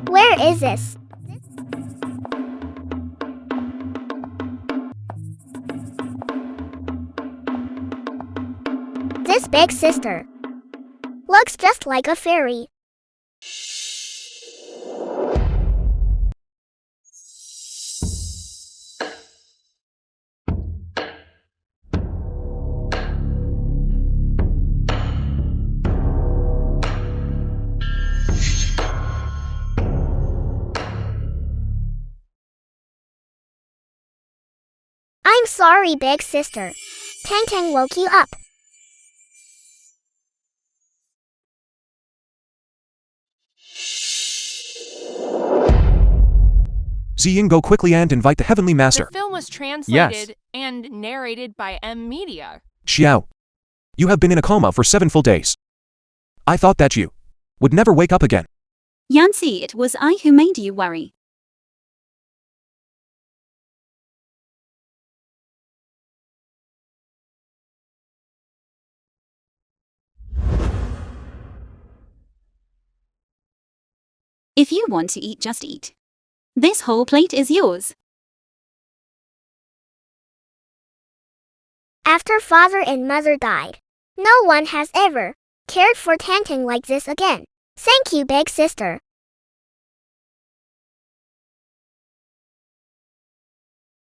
Where is this? This big sister looks just like a fairy. I'm sorry, big sister. Tang Tang woke you up. Ziying, go quickly and invite the Heavenly Master. The film was translated and narrated by M Media. Xiao, you have been in a coma for 7 full days. I thought that you would never wake up again. Yancy, it was I who made you worry. If you want to eat, just eat. This whole plate is yours. After father and mother died, no one has ever cared for Tang Tang like this again. Thank you, big sister.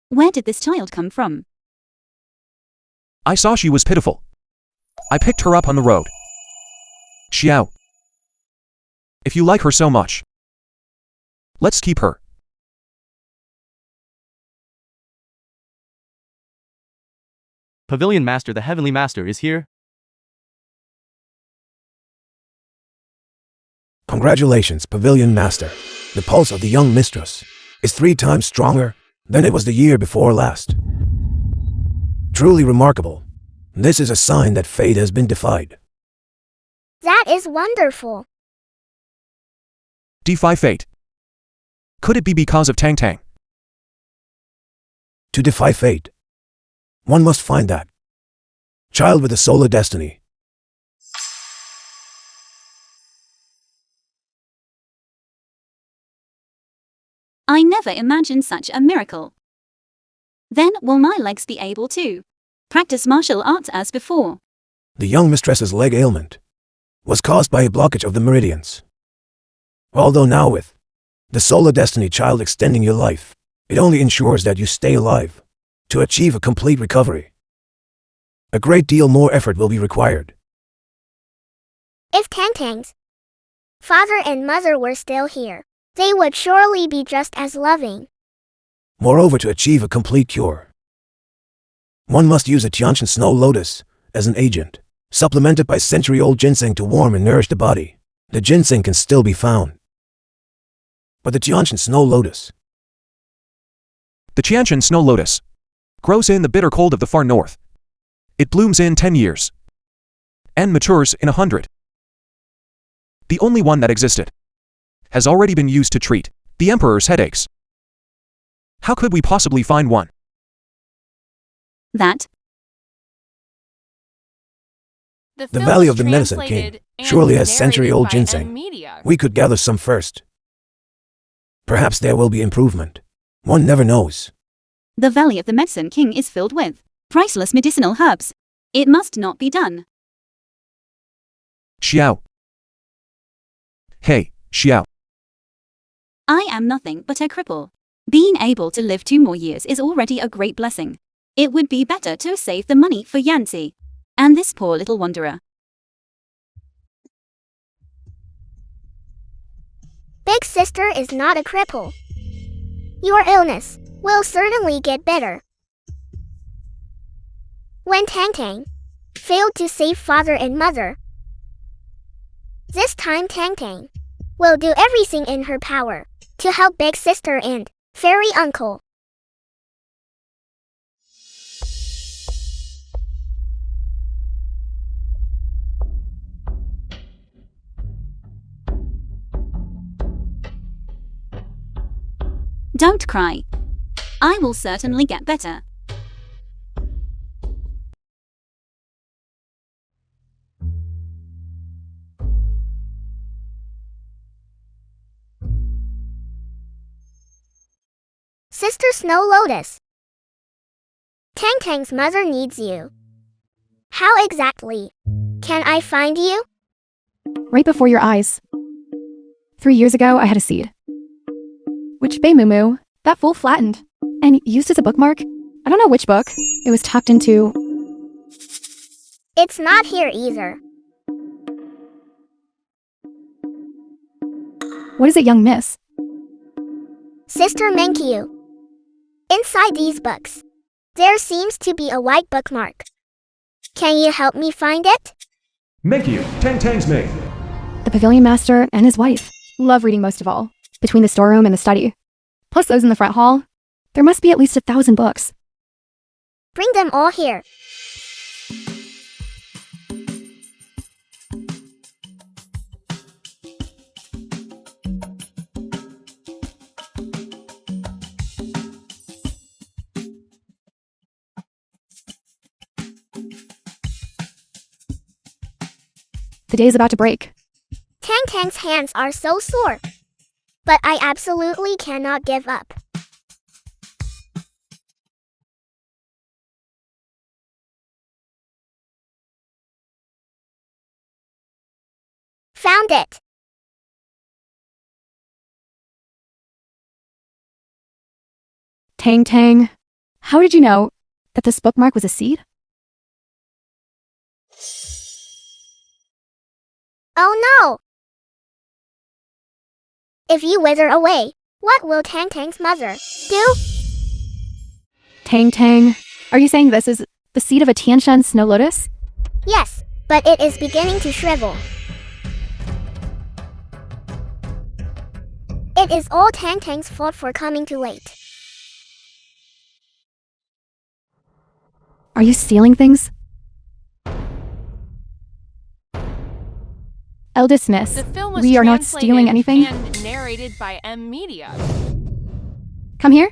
Where did this child come from? I saw she was pitiful. I picked her up on the road. Xiao, if you like her so much, let's keep her. Pavilion Master, the Heavenly Master is here. Congratulations, Pavilion Master. The pulse of the young mistress is 3 times stronger than it was the year before last. Truly remarkable. This is a sign that fate has been defied. That is wonderful. Defy fate. Could it be because of Tang Tang? To defy fate, one must find that child with a solar destiny. I never imagined such a miracle. Then will my legs be able to practice martial arts as before? The young mistress's leg ailment was caused by a blockage of the meridians. Although now with the solar destiny child extending your life, it only ensures that you stay alive to achieve a complete recovery. A great deal more effort will be required. If Tang Tang's father and mother were still here, they would surely be just as loving. Moreover, to achieve a complete cure, one must use a Tiantian snow lotus as an agent, supplemented by century-old ginseng to warm and nourish the body. The ginseng can still be found, but the Tiantian snow lotus. The Tiantian snow lotus grows in the bitter cold of the far north. It blooms in 10 years and matures in 100. The only one that existed has already been used to treat the emperor's headaches. How could we possibly find one? That The Valley of the Medicine King surely has century-old ginseng. We could gather some first. Perhaps there will be improvement. One never knows. the Valley of the Medicine King is filled with priceless medicinal herbs. It must not be done. Xiao. Hey, Xiao. I am nothing but a cripple. Being able to live 2 more years is already a great blessing. It would be better to save the money for Yancy and this poor little wanderer. Big sister is not a cripple. Your illness will certainly get better. When Tang Tang failed to save father and mother, this time Tang Tang will do everything in her power to help big sister and fairy uncle. Don't cry. I will certainly get better. Sister Snow Lotus. Tang Tang's mother needs you. How exactly can I find you? Right before your eyes. 3 years ago, I had a seed. Which Bay Moo Moo, that fool flattened. And used as a bookmark. I don't know which book. It was tucked into. It's not here either. What is it, young miss? Sister Menkyu. Inside these books, there seems to be a white bookmark. Can you help me find it? Menkyu, Tang Tang's maid. The pavilion master and his wife love reading most of all, between the storeroom and the study. Plus those in the front hall. There must be at least 1,000 books. Bring them all here. The day is about to break. Tang Tang's hands are so sore. But I absolutely cannot give up. Found it. Tang Tang, how did you know that this bookmark was a seed? Oh no! If you wither away, what will Tang Tang's mother do? Tang Tang, are you saying this is the seed of a Tianshan snow lotus? Yes, but it is beginning to shrivel. It is all Tang Tang's fault for coming too late. Are you stealing things? Eldest Miss, The film was we are not translated stealing anything. and narrated by M Media. Come here.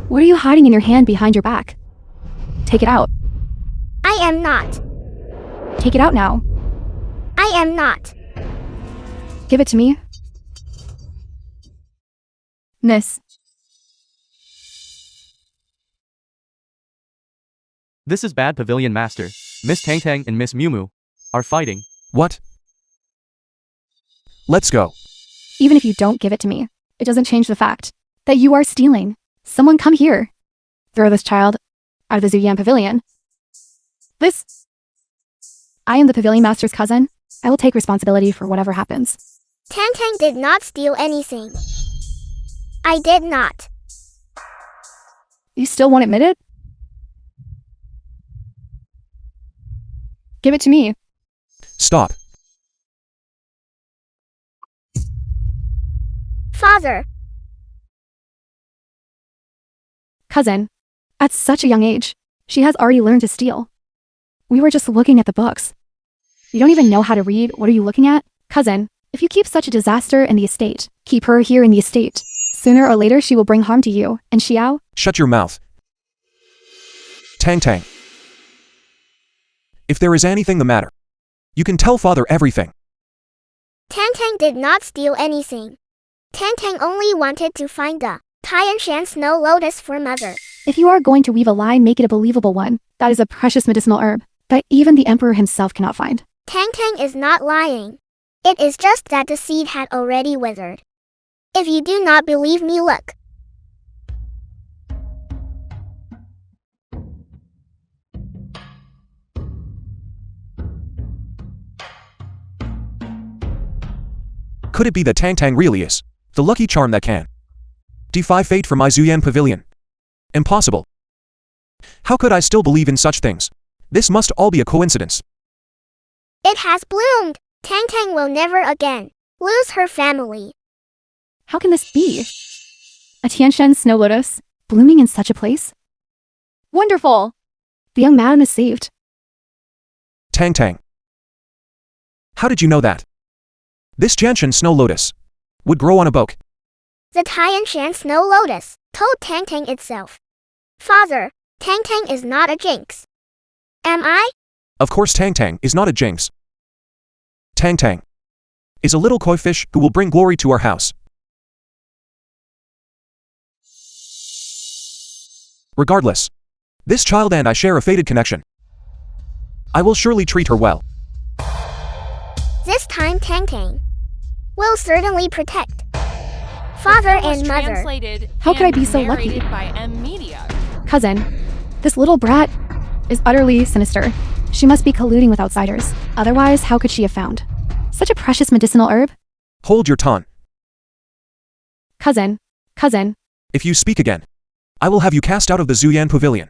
What are you hiding in your hand behind your back? Take it out. I am not. Take it out now. I am not. Give it to me. Miss. This is bad Pavilion Master. Miss Tang Tang and Miss Mew Mew are fighting. What? Let's go. Even if you don't give it to me, it doesn't change the fact that you are stealing. Someone come here. Throw this child out of the Zuyan Pavilion. I am the Pavilion Master's cousin. I will take responsibility for whatever happens. Tang Tang did not steal anything. I did not. You still won't admit it? Give it to me. Stop. Father, Cousin, at such a young age, she has already learned to steal. We were just looking at the books. You don't even know how to read. What are you looking at? Cousin, if you keep such a disaster in the estate, keep her here in the estate. Sooner or later she will bring harm to you, and Xiao? Shut your mouth. Tang Tang. If there is anything the matter, you can tell father everything. Tang Tang did not steal anything. Tang Tang only wanted to find the Tianshan Snow Lotus for mother. If you are going to weave a lie, make it a believable one. That is a precious medicinal herb that even the emperor himself cannot find. Tang Tang is not lying. It is just that the seed had already withered. If you do not believe me, look. Could it be that Tang Tang really is the lucky charm that can defy fate for my Zuyan Pavilion? Impossible. How could I still believe in such things? This must all be a coincidence. It has bloomed. Tang Tang will never again lose her family. How can this be? A Tianshan snow lotus, blooming in such a place? Wonderful! The young madam is saved. Tang Tang. How did you know that? This Jianshan snow lotus would grow on a boat. The Tianshan Snow Lotus told Tang Tang itself. Father, Tang Tang is not a jinx. Am I? Of course Tang Tang is not a jinx. Tang Tang is a little koi fish who will bring glory to our house. Regardless, this child and I share a fated connection. I will surely treat her well. This time Tang Tang will certainly protect father and mother. Translated How could I and be so lucky? narrated by M Media. Cousin, this little brat is utterly sinister. She must be colluding with outsiders. Otherwise, how could she have found such a precious medicinal herb? Hold your tongue. Cousin, If you speak again, I will have you cast out of the Zuyan Pavilion.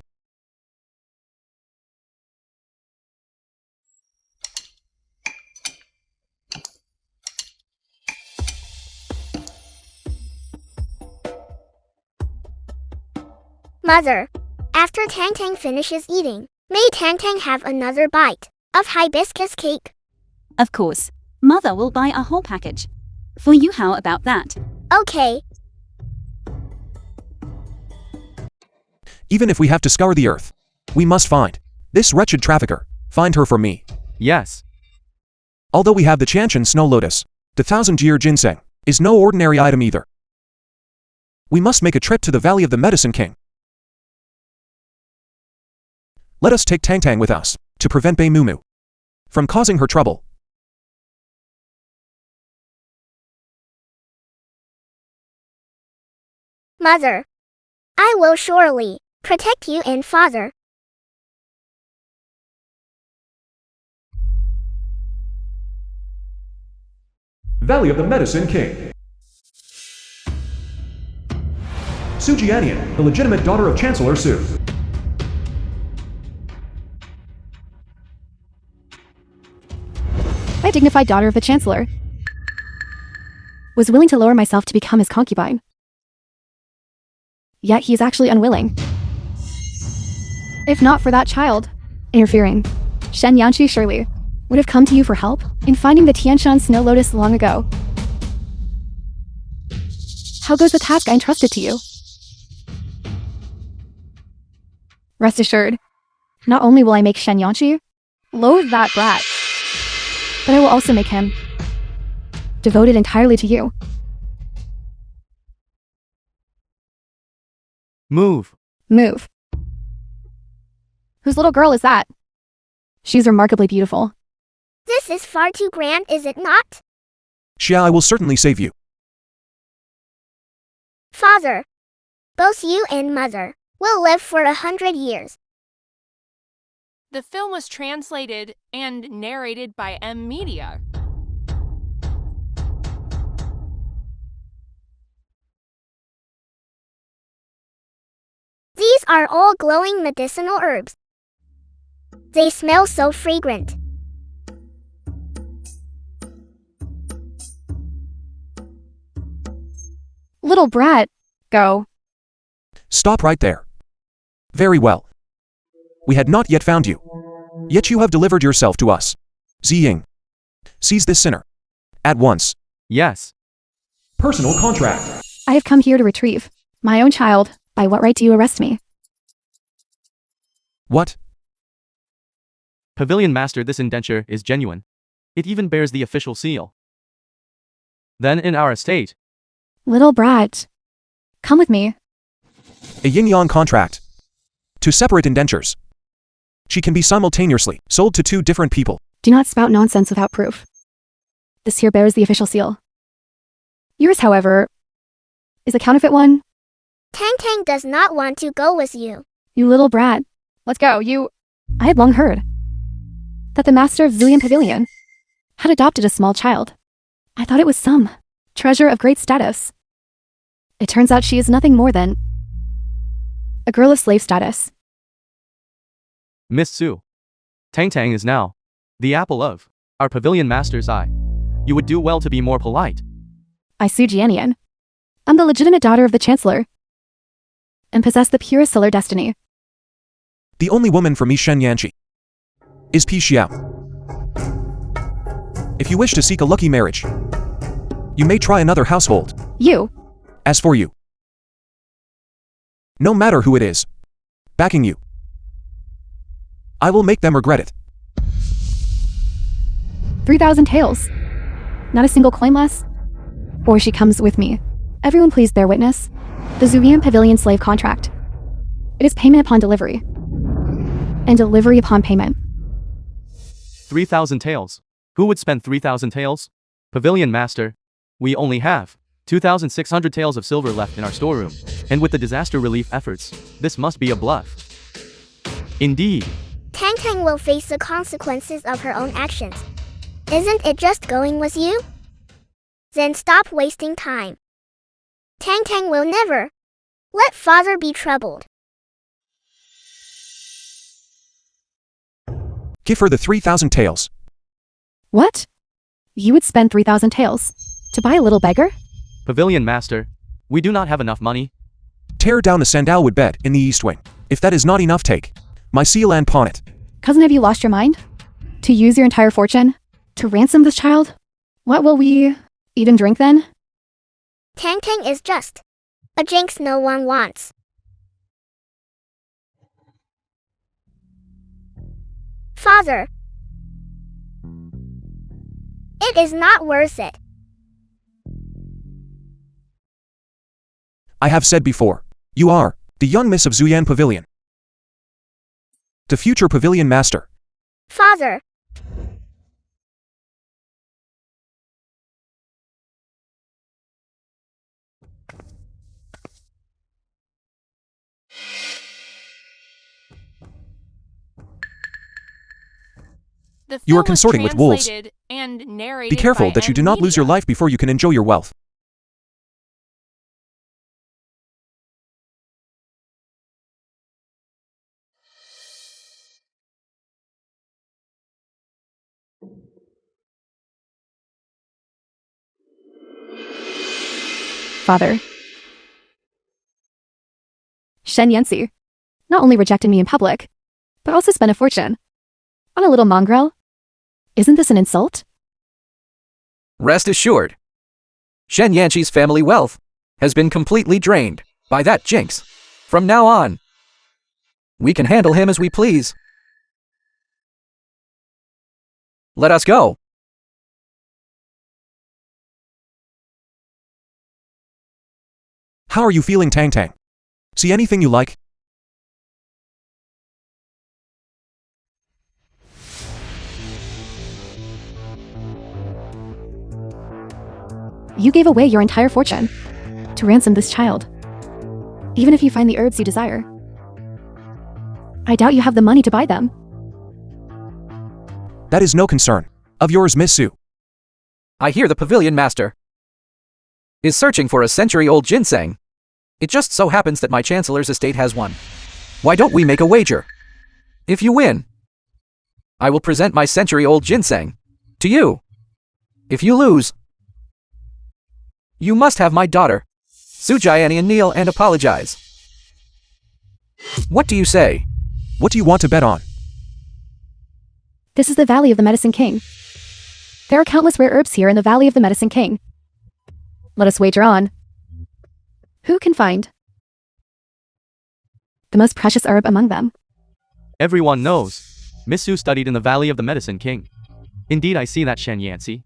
Mother, after Tang Tang finishes eating, may Tang Tang have another bite of hibiscus cake? Of course. Mother will buy a whole package. For you, how about that? Okay. Even if we have to scour the earth, we must find this wretched trafficker. Find her for me. Yes. Although we have the Chanshan Snow Lotus, the 1,000-year ginseng is no ordinary item either. We must make a trip to the Valley of the Medicine King. Let us take Tang Tang with us, to prevent Bei Mumu from causing her trouble. Mother, I will surely protect you and father. Valley of the Medicine King. Su Jianian, the legitimate daughter of Chancellor Su. my dignified daughter of the Chancellor, was willing to lower myself to become his concubine. Yet he is actually unwilling. If not for that child interfering, Shen Yanqi surely would have come to you for help in finding the Tianshan Snow Lotus long ago. How goes the task I entrusted to you? Rest assured, not only will I make Shen Yanqi loathe that brat, but I will also make him devoted entirely to you. Move. Move. Whose little girl is that? She's remarkably beautiful. This is far too grand, is it not? Xia, I will certainly save you. Father, both you and mother will live for 100 years. The film was translated and narrated by M Media. These are all glowing medicinal herbs. They smell so fragrant. Little brat, go. Stop right there. Very well. We had not yet found you. Yet you have delivered yourself to us. Ziying. Seize this sinner. At once. Yes. Personal contract. I have come here to retrieve my own child. By what right do you arrest me? What? Pavilion Master, this indenture is genuine. It even bears the official seal. Then in our estate. Little brat, come with me. A yin-yang contract. To separate indentures. She can be simultaneously sold to two different people. Do not spout nonsense without proof. This here bears the official seal. Yours, however, is a counterfeit one. Tang Tang does not want to go with you. You little brat. Let's go, I had long heard that the master of Zulian Pavilion had adopted a small child. I thought it was some treasure of great status. It turns out she is nothing more than a girl of slave status. Miss Su. Tang Tang is now the apple of our Pavilion Master's eye. You would do well to be more polite. I, Su Jianian, am the legitimate daughter of the Chancellor and possess the purest solar destiny. The only woman for me, Shen Yanqi, is Pi Xiao. If you wish to seek a lucky marriage, you may try another household. You, As for you, no matter who it is backing you, I will make them regret it. 3,000 taels. Not a single coin less. Or she comes with me. Everyone please bear witness. The Zuvian Pavilion slave contract. It is payment upon delivery. And delivery upon payment. 3,000 taels. Who would spend 3,000 taels? Pavilion Master. We only have 2,600 taels of silver left in our storeroom. And with the disaster relief efforts, this must be a bluff. Indeed. Tang Tang will face the consequences of her own actions. Isn't it just going with you? Then stop wasting time. Tang Tang will never let father be troubled. Give her the 3,000 taels. What? You would spend 3,000 taels to buy a little beggar? Pavilion Master. We do not have enough money. Tear down the sandalwood bed in the east wing. If that is not enough, take my seal and pawn it. Cousin, have you lost your mind? To use your entire fortune to ransom this child? What will we eat and drink then? Tang Tang is just a jinx no one wants. Father, it is not worth it. I have said before, you are the young miss of Zuyan Pavilion. The future Pavilion Master. Father, The You are film was consorting with wolves. translated and narrated Be careful by that you do M not lose your Media. life before you can enjoy your wealth. Father. Shen Yancy not only rejected me in public, but also spent a fortune on a little mongrel. Isn't this an insult? Rest assured, Shen Yanqi's family wealth has been completely drained by that jinx. From now on, we can handle him as we please. Let us go. How are you feeling, Tang Tang? See anything you like? You gave away your entire fortune to ransom this child. Even if you find the herbs you desire, I doubt you have the money to buy them. That is no concern of yours, Miss Su. I hear the Pavilion Master is searching for a century-old ginseng. It just so happens that my Chancellor's estate has one. Why don't we make a wager? If you win, I will present my century-old ginseng to you. If you lose, you must have my daughter, Sujayani, and kneel and apologize. What do you say? What do you want to bet on? This is the Valley of the Medicine King. There are countless rare herbs here in the Valley of the Medicine King. Let us wager on who can find the most precious herb among them. Everyone knows. Miss Su studied in the Valley of the Medicine King. Indeed, I see that Shen Yanci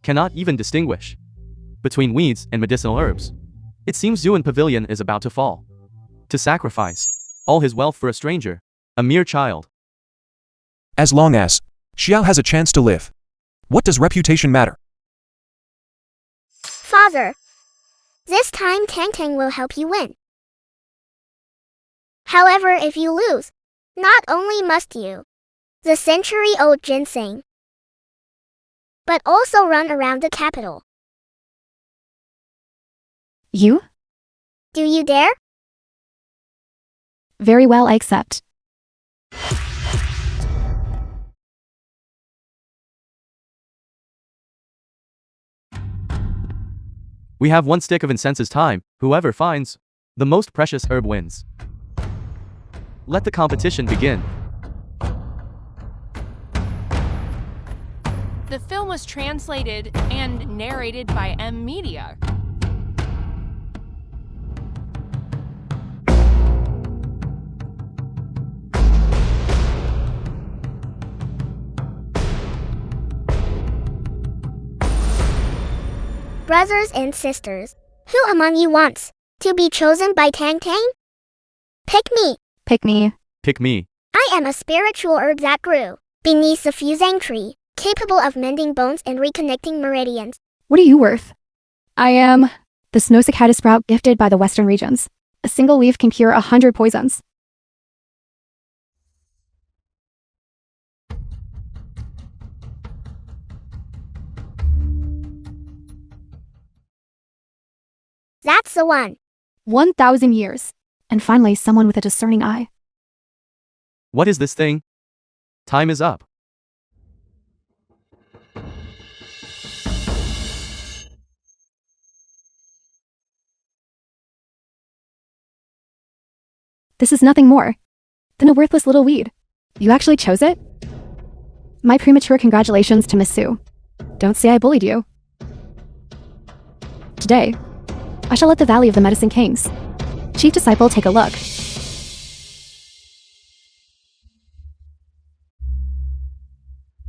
cannot even distinguish between weeds and medicinal herbs. It seems Zuan Pavilion is about to fall. To sacrifice all his wealth for a stranger, a mere child. As long as Xiao has a chance to live, what does reputation matter? Father, this time Tang Tang will help you win. However, if you lose, not only must you the century-old ginseng, but also run around the capital. You? Do you dare? Very well, I accept. We have one stick of incense's time. Whoever finds the most precious herb wins. Let the competition begin. The film was translated and narrated by M Media. Brothers and sisters, who among you wants to be chosen by Tang Tang? Pick me. Pick me. Pick me. I am a spiritual herb that grew beneath the fusang tree, capable of mending bones and reconnecting meridians. What are you worth? I am the snow cicada sprout gifted by the western regions. A single leaf can cure 100 poisons. That's the one. 1,000 years. And finally, someone with a discerning eye. What is this thing? Time is up. This is nothing more than a worthless little weed. You actually chose it? My premature congratulations to Miss Sue. Don't say I bullied you. Today, I shall let the Valley of the Medicine Kings Chief Disciple take a look.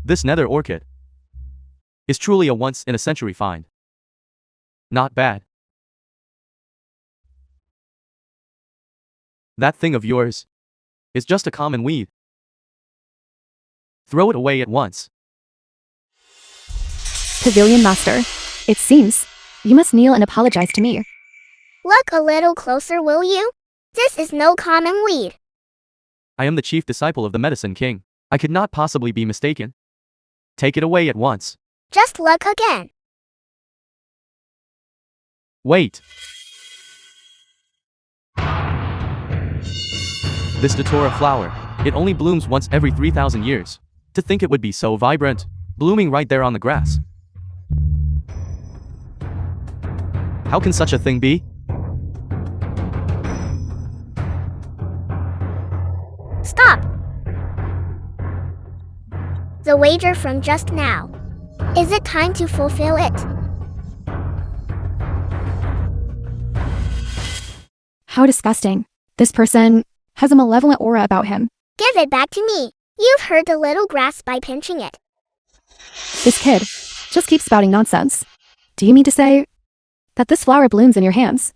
This nether orchid is truly a once-in-a-century find. Not bad. That thing of yours is just a common weed. Throw it away at once. Pavilion Master, it seems you must kneel and apologize to me. Look a little closer, will you? This is no common weed. I am the chief disciple of the Medicine King. I could not possibly be mistaken. Take it away at once. Just look again. Wait. This datura flower, it only blooms once every 3,000 years. To think it would be so vibrant, blooming right there on the grass. How can such a thing be? Stop! The wager from just now. Is it time to fulfill it? How disgusting. This person has a malevolent aura about him. Give it back to me. You've hurt the little grass by pinching it. This kid just keeps spouting nonsense. Do you mean to say that this flower blooms in your hands,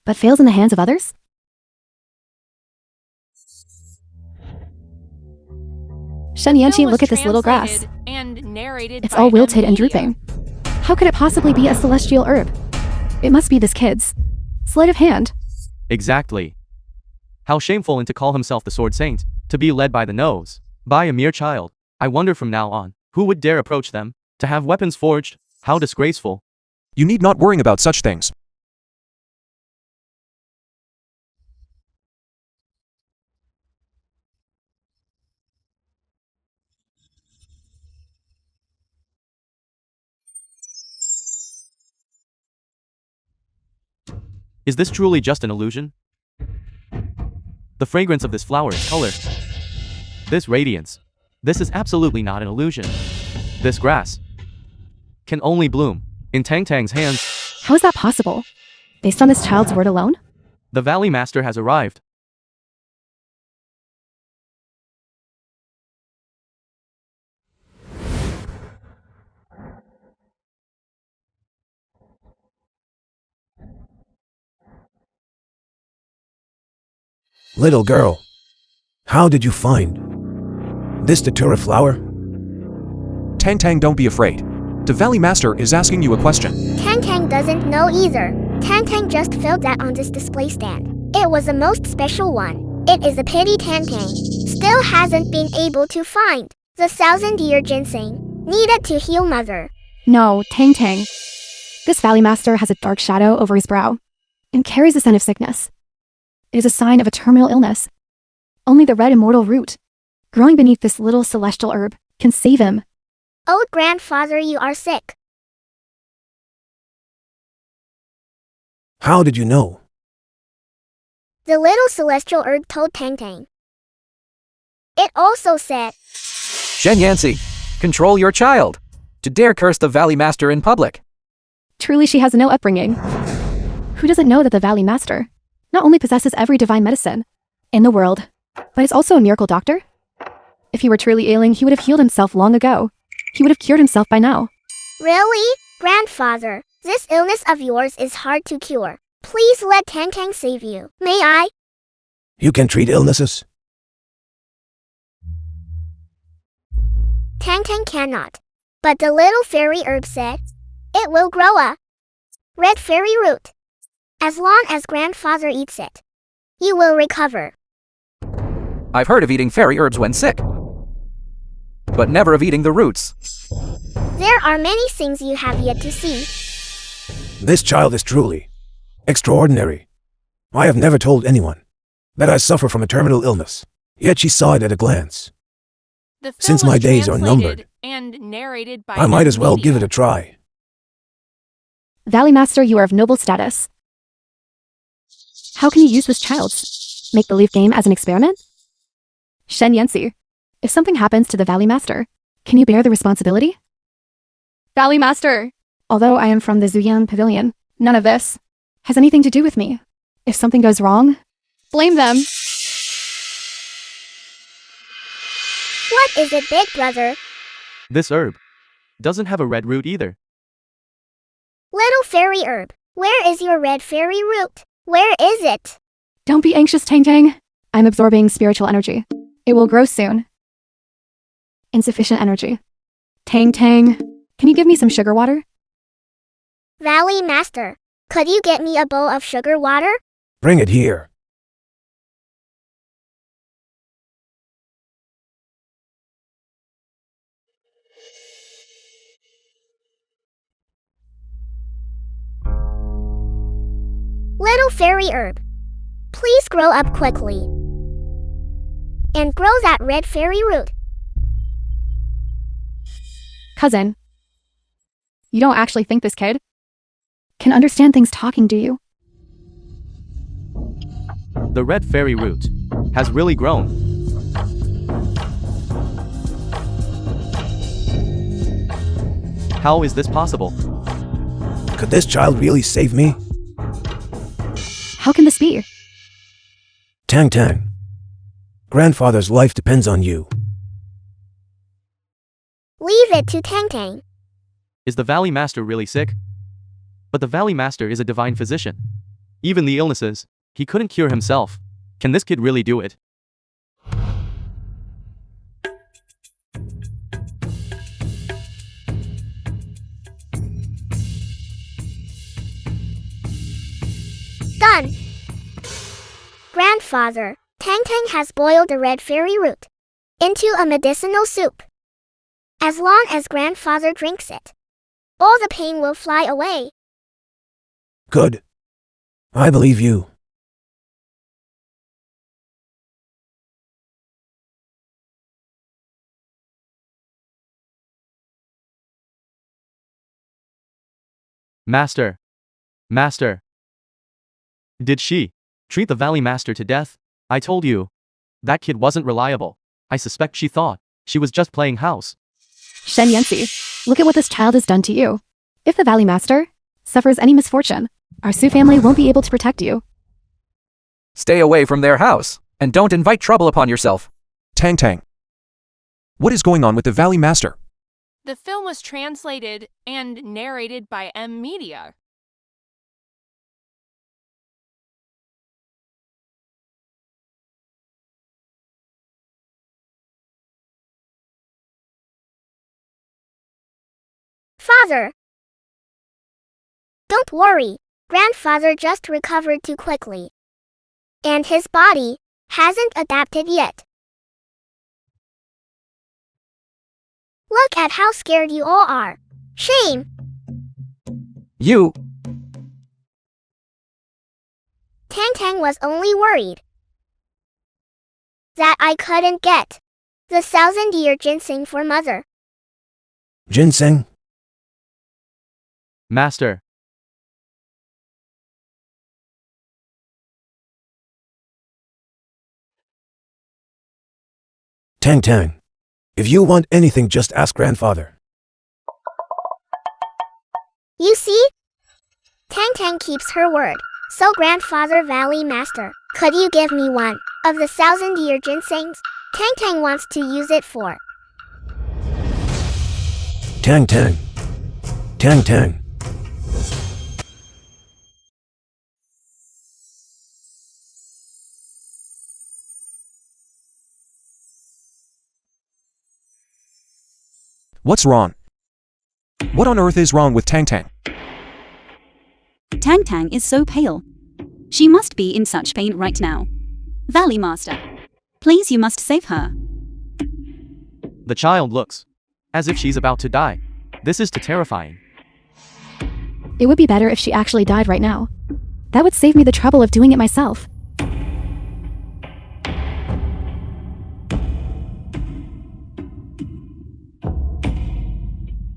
but fails in the hands of others? Shenyanchi, Film look was at this little grass. translated and narrated It's by all wilted and Media. drooping. How could it possibly be a celestial herb? It must be this kid's sleight of hand. Exactly. How shameful, and to call himself the Sword Saint, to be led by the nose, by a mere child. I wonder from now on, who would dare approach them, to have weapons forged? How disgraceful. You need not worrying about such things. Is this truly just an illusion? The fragrance of this flower is color. This radiance. This is absolutely not an illusion. This grass can only bloom in Tang Tang's hands. How is that possible? Based on this child's word alone? The Valley Master has arrived. Little girl, how did you find this datura flower? Tang Tang, don't be afraid. The Valley Master is asking you a question. Tang Tang doesn't know either. Tang Tang just filled that on this display stand. It was a most special one. It is a pity Tang Tang still hasn't been able to find the 1,000-year ginseng needed to heal Mother. No, Tang Tang. This Valley Master has a dark shadow over his brow and carries a scent of sickness. It is a sign of a terminal illness. Only the red immortal root, growing beneath this little celestial herb, can save him. Old grandfather, you are sick. How did you know? The little celestial herb told Tang Tang. It also said, Shen Yancy, control your child. To dare curse the Valley Master in public. Truly, she has no upbringing. Who doesn't know that the Valley Master not only possesses every divine medicine in the world, but is also a miracle doctor? If he were truly ailing, he would have healed himself long ago. He would have cured himself by now. Really? Grandfather, this illness of yours is hard to cure. Please let Tang Tang save you. May I? You can treat illnesses? Tang Tang cannot. But the little fairy herb said, it will grow a red fairy root. As long as grandfather eats it, you will recover. I've heard of eating fairy herbs when sick, but never of eating the roots. There are many things you have yet to see. This child is truly extraordinary. I have never told anyone that I suffer from a terminal illness, yet she saw it at a glance. The film Since was my days are numbered, translated and narrated by I might as well media. give it a try. Valley Master, you are of noble status. How can you use this child's make-believe game as an experiment? Shen Yancy, if something happens to the Valley Master, can you bear the responsibility? Valley Master, although I am from the Zuyan Pavilion, none of this has anything to do with me. If something goes wrong, blame them. What is it, big brother? This herb doesn't have a red root either. Little fairy herb, where is your red fairy root? Where is it? Don't be anxious, Tang Tang. I'm absorbing spiritual energy. It will grow soon. Insufficient energy. Tang Tang, can you give me some sugar water? Valley Master, could you get me a bowl of sugar water? Bring it here. Little fairy herb, please grow up quickly and grow that red fairy root. Cousin, you don't actually think this kid can understand things talking, do you? The red fairy root has really grown. How is this possible? Could this child really save me? How can this be? Tang Tang, grandfather's life depends on you. Leave it to Tang Tang. Is the Valley Master really sick? But the Valley Master is a divine physician. Even the illnesses, he couldn't cure himself. Can this kid really do it? Done. Grandfather, Tang Tang has boiled the red fairy root into a medicinal soup. As long as grandfather drinks it, all the pain will fly away. Good. I believe you. Master. Master. Did she treat the Valley Master to death? I told you. That kid wasn't reliable. I suspect she thought she was just playing house. Shen Yancy, look at what this child has done to you. If the Valley Master suffers any misfortune, our Su family won't be able to protect you. Stay away from their house, and don't invite trouble upon yourself. Tang Tang. What is going on with the Valley Master? The film was translated and narrated by media. Father! Don't worry, grandfather just recovered too quickly. And his body hasn't adapted yet. Look at how scared you all are. Shame! You, Tang Tang was only worried that I couldn't get the 1,000-year ginseng for mother. Ginseng? Master. Tang Tang. If you want anything, just ask grandfather. You see? Tang Tang keeps her word. So grandfather Valley Master, could you give me one of the 1,000-year ginsengs? Tang Tang wants to use it for. Tang Tang. Tang Tang. What's wrong? What on earth is wrong with Tang Tang? Tang Tang is so pale. She must be in such pain right now. Valley Master, please, you must save her. The child looks as if she's about to die. This is too terrifying. It would be better if she actually died right now. That would save me the trouble of doing it myself.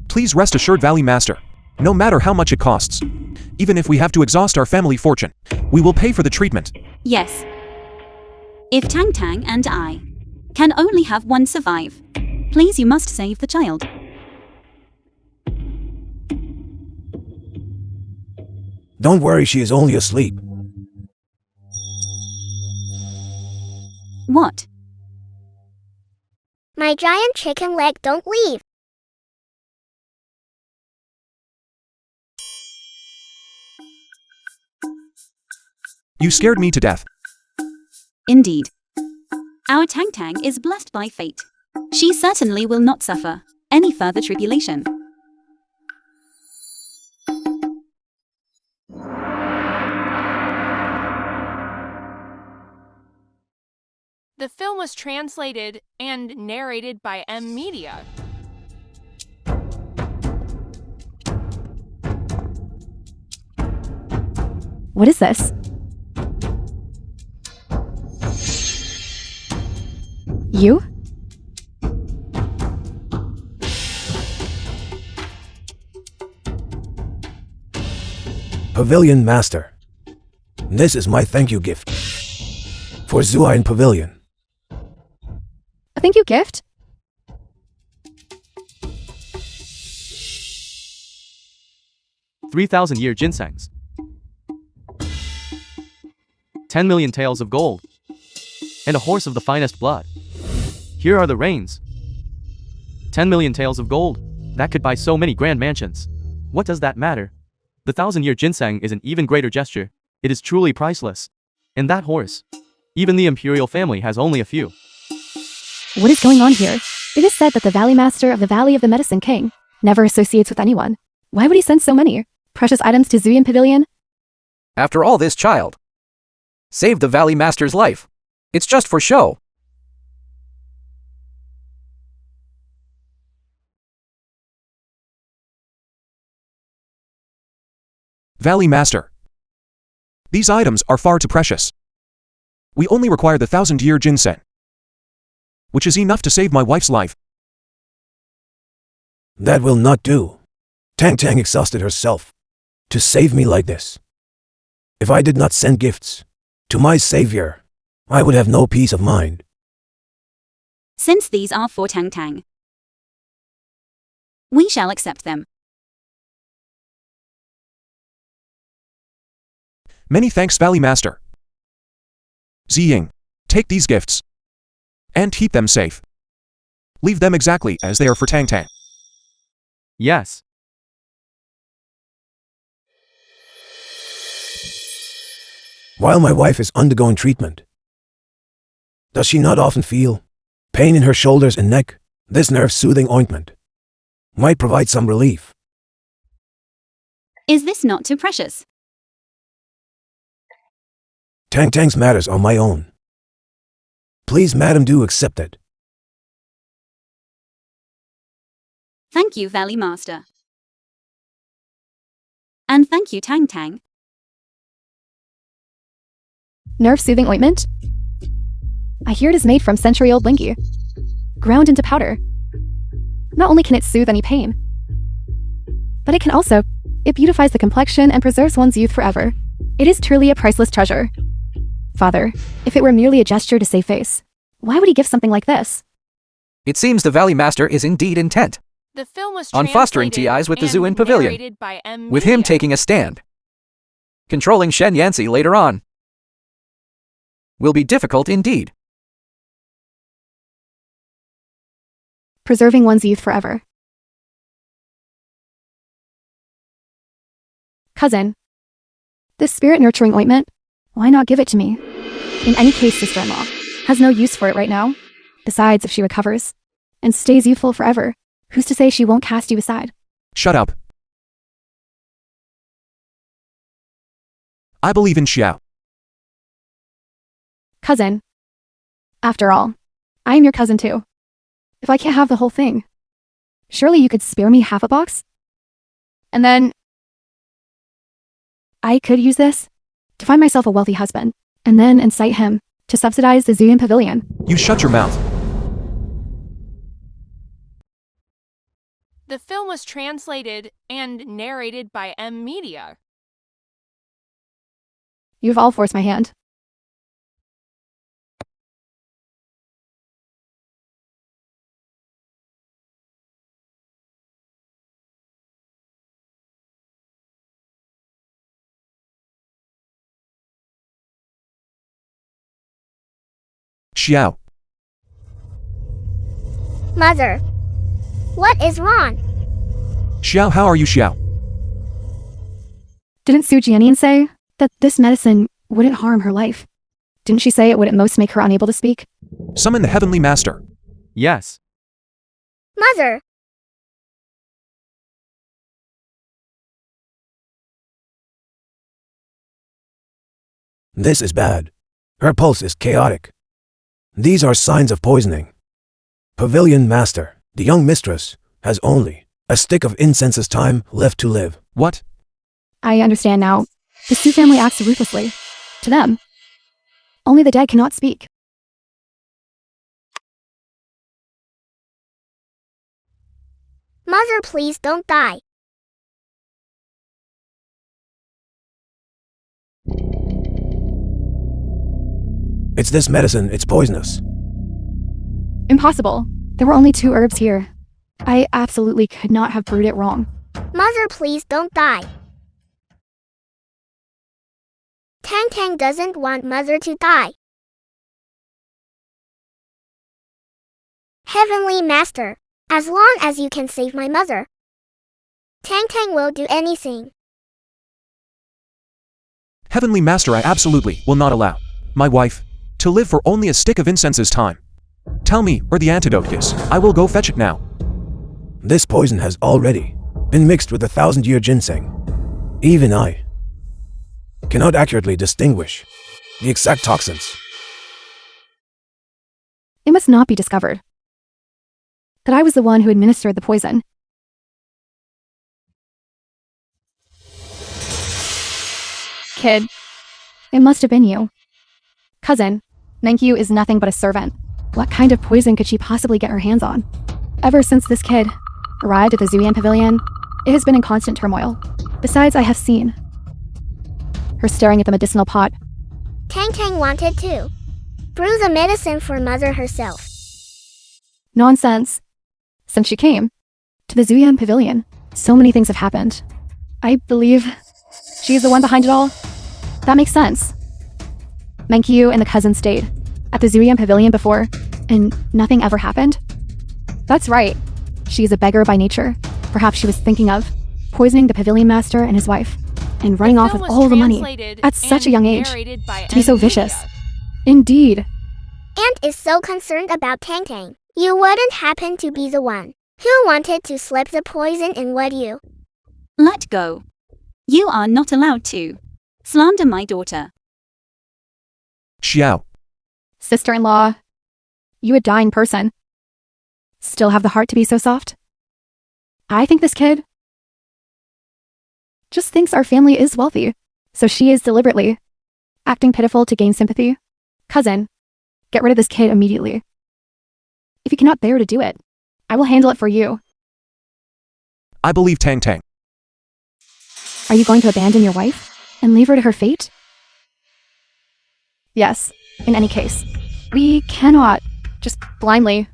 Please rest assured, Valley Master. No matter how much it costs, even if we have to exhaust our family fortune, we will pay for the treatment. Yes. If Tang Tang and I can only have one survive, please, you must save the child. Don't worry, she is only asleep. What? My giant chicken leg, don't leave. You scared me to death. Indeed. Our Tang Tang is blessed by fate. She certainly will not suffer any further tribulation. The film was translated and narrated by M Media. What is this? You? Pavilion Master. This is my thank you gift for Zua and Pavilion. A thank you gift? $3,000-year ginsengs. 10 million taels of gold. And a horse of the finest blood. Here are the reins. 10 million taels of gold. That could buy so many grand mansions. What does that matter? The 1,000-year ginseng is an even greater gesture. It is truly priceless. And that horse. Even the imperial family has only a few. What is going on here? It is said that the Valley Master of the Valley of the Medicine King never associates with anyone. Why would he send so many precious items to Zuyan Pavilion? After all, this child saved the Valley Master's life. It's just for show. Valley Master. These items are far too precious. We only require the 1,000-year ginseng, which is enough to save my wife's life. That will not do. Tang Tang exhausted herself to save me like this. If I did not send gifts to my savior, I would have no peace of mind. Since these are for Tang Tang, we shall accept them. Many thanks, Valley Master. Ziying, take these gifts and keep them safe. Leave them exactly as they are for Tang Tang. Yes. While my wife is undergoing treatment, does she not often feel pain in her shoulders and neck? This nerve-soothing ointment might provide some relief. Is this not too precious? Tang Tang's matters are my own. Please, madam, do accept it. Thank you, Valley Master. And thank you, Tang Tang. Nerve-soothing ointment? I hear it is made from century-old lingi, ground into powder. Not only can it soothe any pain, but it beautifies the complexion and preserves one's youth forever. It is truly a priceless treasure. Father, if it were merely a gesture to save face, why would he give something like this? It seems the Valley Master is indeed intent The film was on fostering translated TIs with the and Zuyan Pavilion, narrated by M with him Media. taking a stand. Controlling Shen Yanci later on will be difficult indeed. Preserving one's youth forever. Cousin, this spirit-nurturing ointment, why not give it to me? In any case, sister-in-law has no use for it right now. Besides, if she recovers and stays youthful forever, Who's to say she won't cast you aside? Shut up. I believe in Xiao. Cousin. After all, I am your cousin too. If I can't have the whole thing, surely you could spare me half a box? And then I could use this to find myself a wealthy husband, and then incite him to subsidize the Zuyan Pavilion. You shut your mouth. The film was translated and narrated by M Media. You've all forced my hand. Xiao. Mother. What is wrong? Xiao, how are you, Xiao? Didn't Su Jianian say that this medicine wouldn't harm her life? Didn't she say it would at most make her unable to speak? Summon the Heavenly Master. Yes. Mother. This is bad. Her pulse is chaotic. These are signs of poisoning. Pavilion Master, the young mistress, has only a stick of incense's time left to live. What? I understand now. The Su family acts ruthlessly. To them, only the dead cannot speak. Mother, please don't die. It's this medicine, it's poisonous. Impossible. There were only 2 herbs here. I absolutely could not have brewed it wrong. Mother, please don't die. Tang Tang doesn't want Mother to die. Heavenly Master, as long as you can save my mother, Tang Tang will do anything. Heavenly Master, I absolutely will not allow my wife to live for only a stick of incense's time. Tell me where the antidote is. I will go fetch it now. This poison has already been mixed with the 1,000-year ginseng. Even I cannot accurately distinguish the exact toxins. It must not be discovered that I was the one who administered the poison. Kid, it must have been you. Cousin, Nankyu is nothing but a servant. What kind of poison could she possibly get her hands on? Ever since this kid arrived at the Zuyan Pavilion, it has been in constant turmoil. Besides, I have seen her staring at the medicinal pot. Tang Tang wanted to brew the medicine for Mother herself. Nonsense. Since she came to the Zuyan Pavilion, so many things have happened. I believe she is the one behind it all. That makes sense. Menkyu and the cousin stayed at the Zuyan Pavilion before, and nothing ever happened. That's right. She is a beggar by nature. Perhaps she was thinking of poisoning the Pavilion Master and his wife, and running off with all the money at such a young age. To be so vicious. Indeed. Aunt is so concerned about Tang Tang. You wouldn't happen to be the one who wanted to slip the poison in, would you? Let go. You are not allowed to slander my daughter. Xiao. Sister-in-law, you a dying person. Still have the heart to be so soft? I think this kid just thinks our family is wealthy, so she is deliberately acting pitiful to gain sympathy. Cousin, get rid of this kid immediately. If you cannot bear to do it, I will handle it for you. I believe Tang Tang. Are you going to abandon your wife and leave her to her fate? Yes, in any case. We cannot just blindly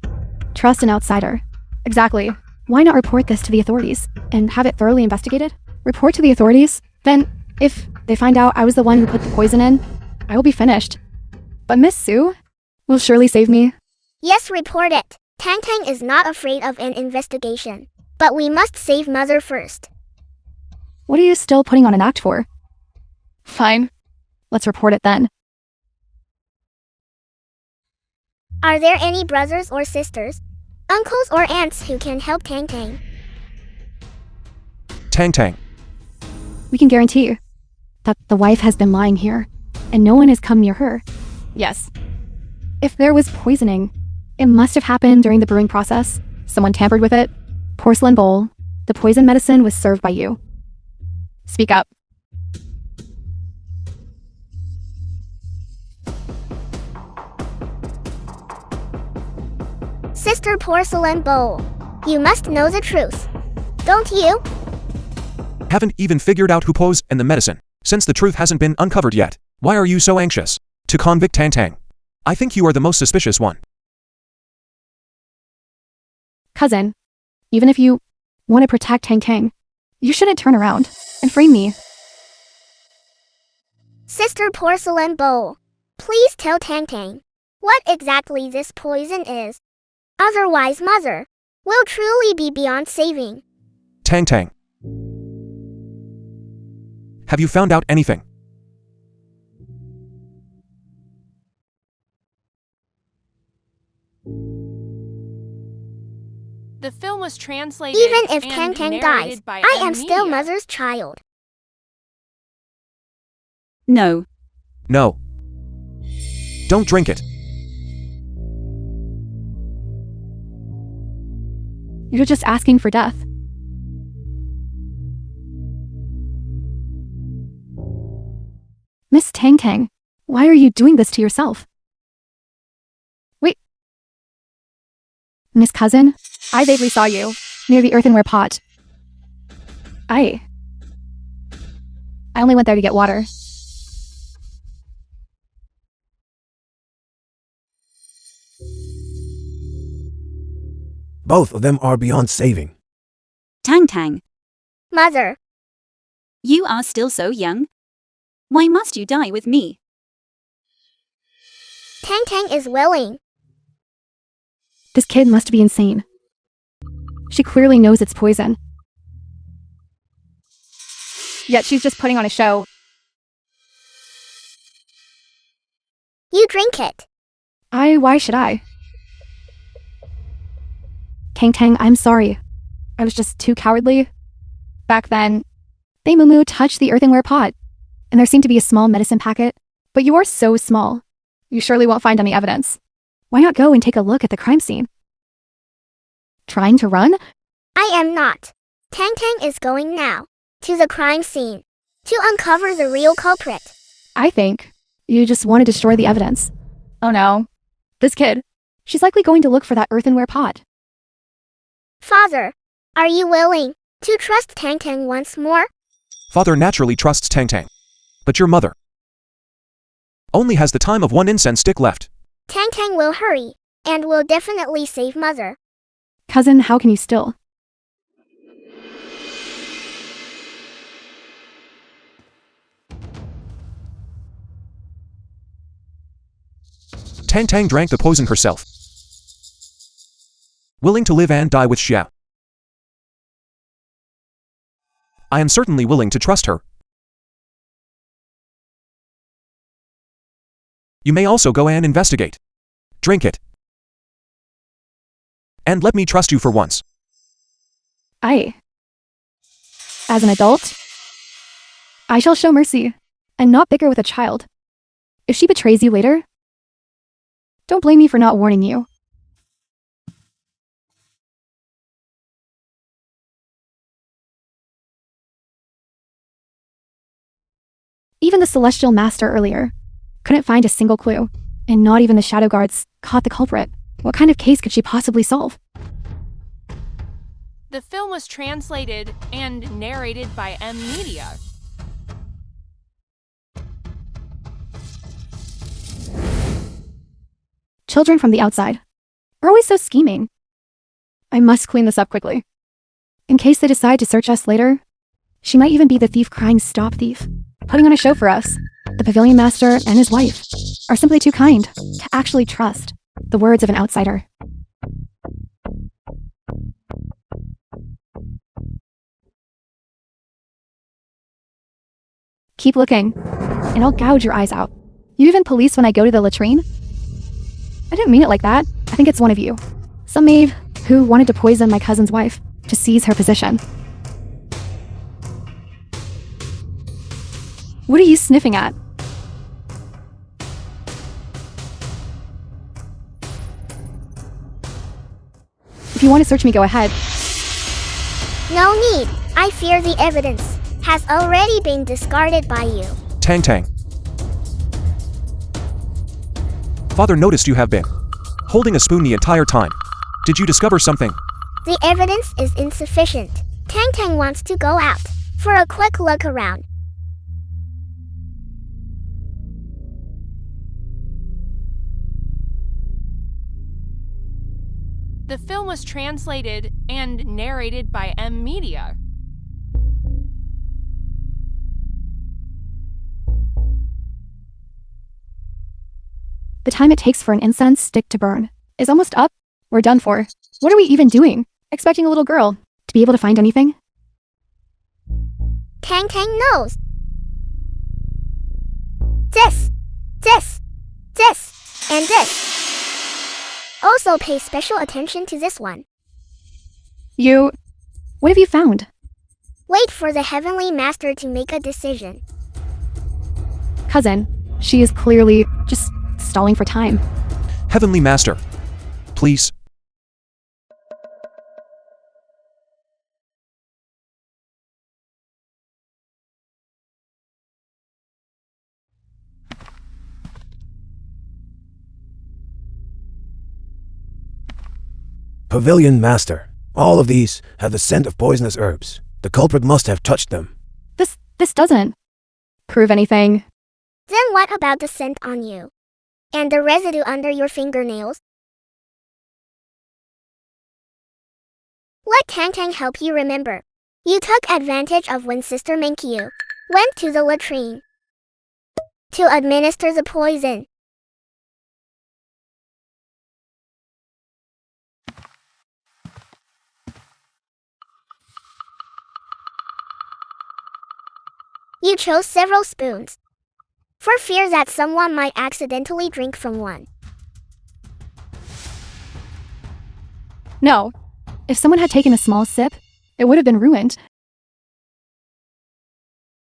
trust an outsider. Exactly. Why not report this to the authorities and have it thoroughly investigated? Report to the authorities? Then, if they find out I was the one who put the poison in, I will be finished. But Miss Su will surely save me. Yes, report it. Tang Tang is not afraid of an investigation. But we must save Mother first. What are you still putting on an act for? Fine. Let's report it then. Are there any brothers or sisters uncles or aunts who can help Tang Tang. Tang Tang. We can guarantee that the wife has been lying here, and no one has come near her. Yes. If there was poisoning, it must have happened during the brewing process. Someone tampered with it. Porcelain bowl. The poison medicine was served by you. Speak up. Sister Porcelain Bowl, you must know the truth. Don't you? Haven't even figured out who poisoned the medicine, since the truth hasn't been uncovered yet. Why are you so anxious to convict Tang Tang? I think you are the most suspicious one. Cousin, even if you want to protect Tang Tang, you shouldn't turn around and frame me. Sister Porcelain Bowl, please tell Tang Tang what exactly this poison is. Otherwise, Mother will truly be beyond saving. Tang Tang. Have you found out anything? The film was translated Even if and Tang Tang dies, narrated by I am M still Media. Mother's child. No. No. Don't drink it. You're just asking for death. Miss Tang Tang, why are you doing this to yourself? Wait. Miss Cousin, I vaguely saw you near the earthenware pot. I only went there to get water. Both of them are beyond saving. Tang Tang, Mother, you are still so young. Why must you die with me? Tang Tang is willing. This kid must be insane. She clearly knows it's poison. Yet she's just putting on a show. You drink it. Why should I? Tang Tang, I'm sorry. I was just too cowardly. Back then, they Moo touched the earthenware pot, and there seemed to be a small medicine packet, but you are so small. You surely won't find any evidence. Why not go and take a look at the crime scene? Trying to run? I am not. Tang Tang is going now to the crime scene to uncover the real culprit. I think you just want to destroy the evidence. Oh no. This kid. She's likely going to look for that earthenware pot. Father, are you willing to trust Tang Tang once more? Father naturally trusts Tang Tang. But your mother only has the time of one incense stick left. Tang Tang will hurry and will definitely save Mother. Cousin, how can you still? Tang Tang drank the poison herself. Willing to live and die with Xiao. I am certainly willing to trust her. You may also go and investigate. Drink it. And let me trust you for once. As an adult, I shall show mercy and not bicker with a child. If she betrays you later, don't blame me for not warning you. Even the Celestial Master earlier couldn't find a single clue, and not even the Shadow Guards caught the culprit. What kind of case could she possibly solve? The film was translated and narrated by M Media. Children from the outside are always so scheming. I must clean this up quickly. In case they decide to search us later, she might even be the thief crying "Stop thief," putting on a show for us. The Pavilion Master and his wife are simply too kind to actually trust the words of an outsider. Keep looking, and I'll gouge your eyes out. You even police when I go to the latrine? I didn't mean it like that. I think it's one of you. Some may who wanted to poison my cousin's wife to seize her position. What are you sniffing at? If you want to search me, go ahead. No need. I fear the evidence has already been discarded by you. Tang Tang. Father noticed you have been holding a spoon the entire time. Did you discover something? The evidence is insufficient. Tang Tang wants to go out for a quick look around. The film was translated and narrated by M Media. The time it takes for an incense stick to burn is almost up. We're done for. What are we even doing? Expecting a little girl to be able to find anything? Tang Tang knows. This, and this. Also pay special attention to this one. What have you found? Wait for the Heavenly Master to make a decision. Cousin, she is clearly just stalling for time. Heavenly Master. Please. Pavilion Master. All of these have the scent of poisonous herbs. The culprit must have touched them. This doesn't prove anything. Then what about the scent on you? And the residue under your fingernails? Let Tang Tang help you remember. You took advantage of when Sister Minkyu went to the latrine to administer the poison. You chose several spoons for fear that someone might accidentally drink from one. No. If someone had taken a small sip, it would have been ruined.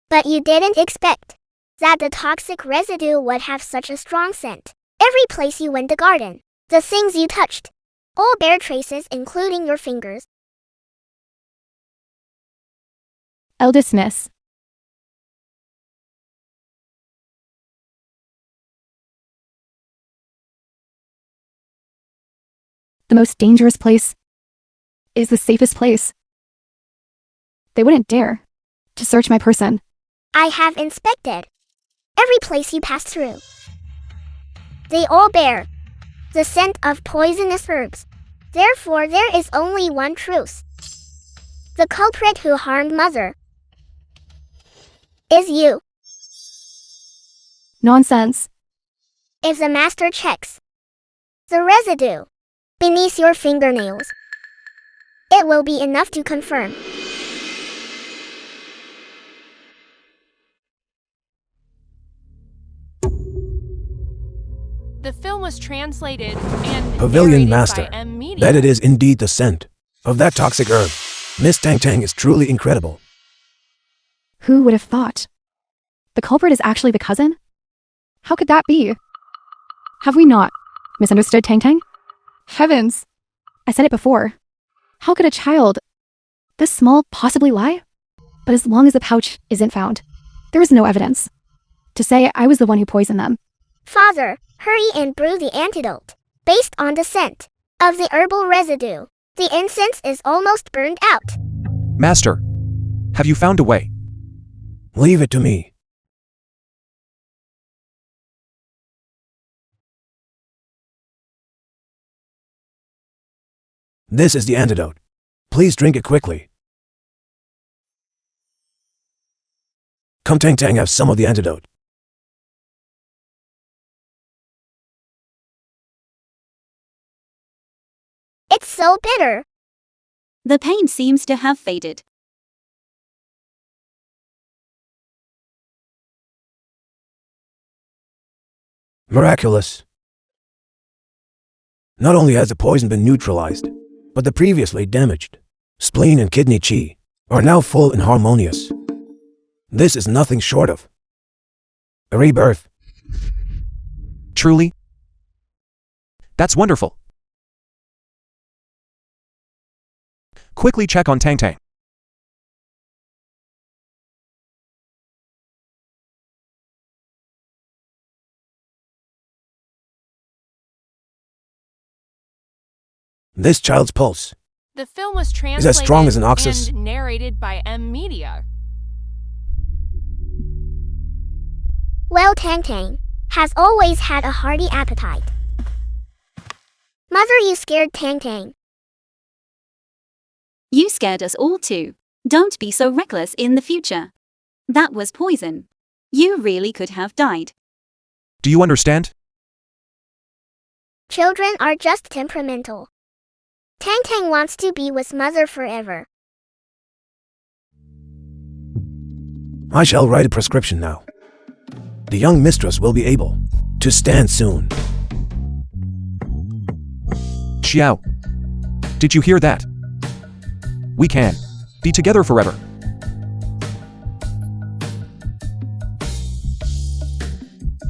But you didn't expect that the toxic residue would have such a strong scent. Every place you went, the garden, the things you touched, all bear traces including your fingers. I'll dismiss. The most dangerous place is the safest place. They wouldn't dare to search my person. I have inspected every place you passed through. They all bear the scent of poisonous herbs. Therefore, there is only one truth. The culprit who harmed Mother is you. Nonsense. If the master checks the residue beneath your fingernails, it will be enough to confirm. The film was translated and Pavilion narrated Master. by M Media. That it is indeed the scent of that toxic herb. Miss Tang Tang is truly incredible. Who would have thought? The culprit is actually the cousin? How could that be? Have we not misunderstood Tang Tang? Heavens! I said it before. How could a child this small possibly lie? But as long as the pouch isn't found, there is no evidence to say I was the one who poisoned them. Father, hurry and brew the antidote. Based on the scent of the herbal residue, the incense is almost burned out. Master. Have you found a way? Leave it to me. This is the antidote. Please drink it quickly. Come Tang Tang, have some of the antidote. It's so bitter. The pain seems to have faded. Miraculous. Not only has the poison been neutralized, but the previously damaged spleen and kidney chi are now full and harmonious. This is nothing short of a rebirth. Truly? That's wonderful. Quickly check on Tang Tang. This child's pulse The film was is translated as strong as an ox's. and narrated by M Media. Well, Tang Tang has always had a hearty appetite. Mother, you scared Tang Tang. You scared us all too. Don't be so reckless in the future. That was poison. You really could have died. Do you understand? Children are just temperamental. Tang Tang wants to be with Mother forever. I shall write a prescription now. The young mistress will be able to stand soon. Xiao. Did you hear that? We can be together forever.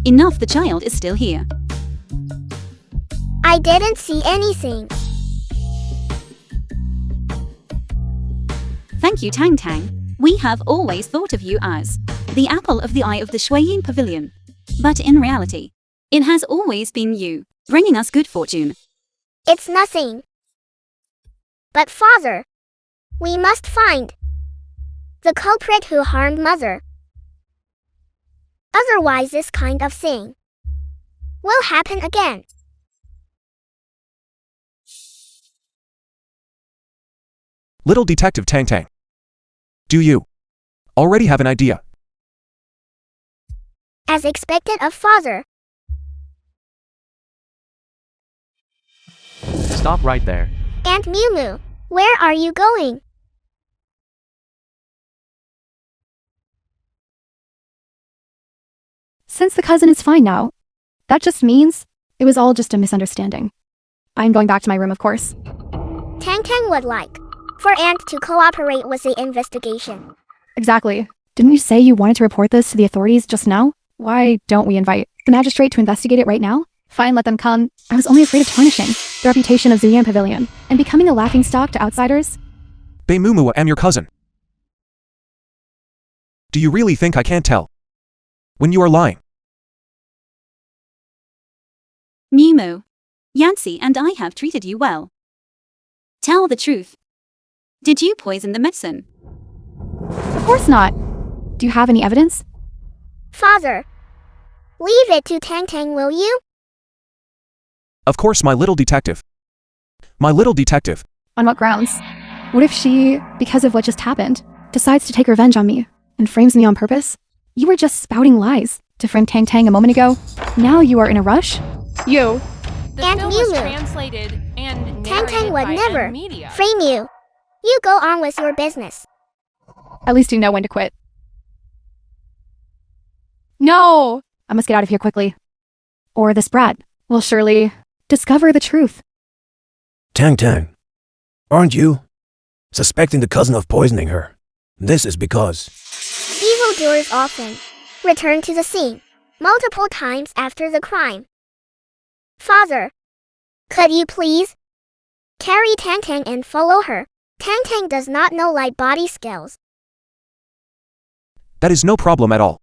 Enough, the child is still here. I didn't see anything. Thank you, Tang Tang. We have always thought of you as the apple of the eye of the Shuiyin Pavilion. But in reality, it has always been you, bringing us good fortune. It's nothing. But Father, we must find the culprit who harmed Mother. Otherwise this kind of thing will happen again. Little Detective Tang Tang. Do you already have an idea? As expected of Father. Stop right there. Aunt Mew Mew, where are you going? Since the cousin is fine now, that just means it was all just a misunderstanding. I'm going back to my room, of course. Tang Tang would like for Aunt to cooperate with the investigation. Exactly. Didn't you say you wanted to report this to the authorities just now? Why don't we invite the magistrate to investigate it right now? Fine, let them come. I was only afraid of tarnishing the reputation of Zuyan Pavilion and becoming a laughingstock to outsiders. Bei Mumu, I'm your cousin. Do you really think I can't tell when you are lying? Mimu, Yancy and I have treated you well. Tell the truth. Did you poison the medicine? Of course not. Do you have any evidence? Father, leave it to Tang Tang, will you? Of course, my little detective. My little detective. On what grounds? What if she, because of what just happened, decides to take revenge on me and frames me on purpose? You were just spouting lies to frame Tang Tang a moment ago. Now you are in a rush? You. The Aunt film Mew was Mew. translated and Tang Tang narrated would by never M Media. frame you. You go on with your business. At least you know when to quit. No! I must get out of here quickly. Or this brat will surely discover the truth. Tang Tang, aren't you suspecting the cousin of poisoning her? This is because Evildoers often return to the scene multiple times after the crime. Father, could you please carry Tang Tang and follow her? Tang Tang does not know light body skills. That is no problem at all.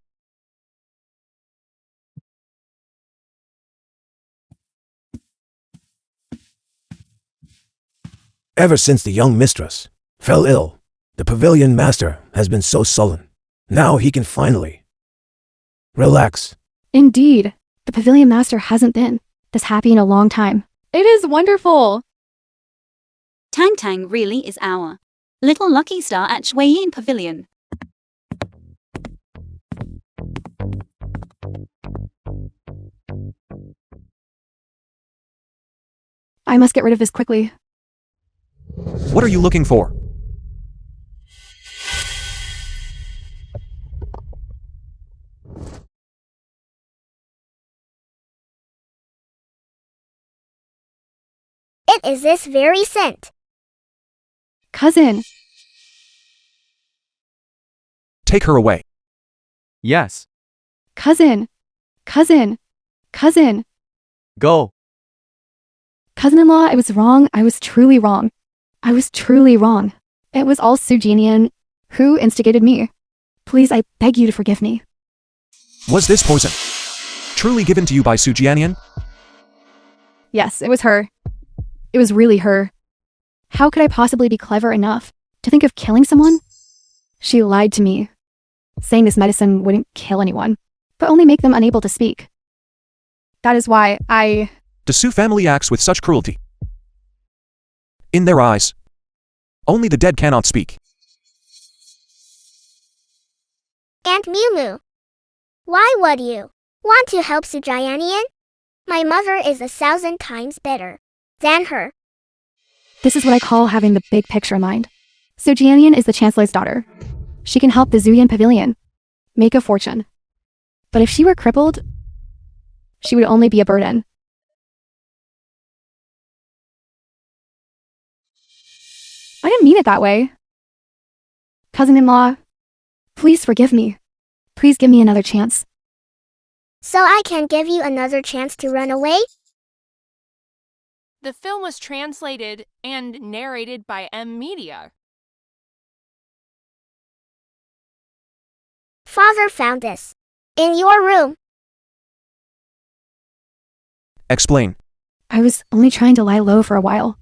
ever since the young mistress fell ill, the pavilion master has been so sullen. Now he can finally relax. Indeed, the pavilion master hasn't been this happy in a long time. It is wonderful! Tang Tang really is our little lucky star at Shuiyin Pavilion. I must get rid of this quickly. What are you looking for? It is this very scent. Cousin. Take her away. Yes. Cousin. Cousin. Cousin. Go. Cousin-in-law, I was wrong. I was truly wrong. I was truly wrong. It was all Sujinian who instigated me. Please, I beg you to forgive me. Was this poison truly given to you by Sujianian? Yes, it was her. It was really her. How could I possibly be clever enough to think of killing someone? She lied to me, saying this medicine wouldn't kill anyone, but only make them unable to speak. That is why The Su family acts with such cruelty. In their eyes, only the dead cannot speak. Aunt Miu, why would you want to help Sujayanian? My mother is 1,000 times better than her. This is what I call having the big picture in mind. So Jianian is the Chancellor's daughter. She can help the Zuyan Pavilion make a fortune. But if she were crippled, she would only be a burden. I didn't mean it that way. Cousin-in-law, please forgive me. Please give me another chance. So I can give you another chance to run away? The film was translated and narrated by M Media. Father found this in your room. Explain. I was only trying to lie low for a while.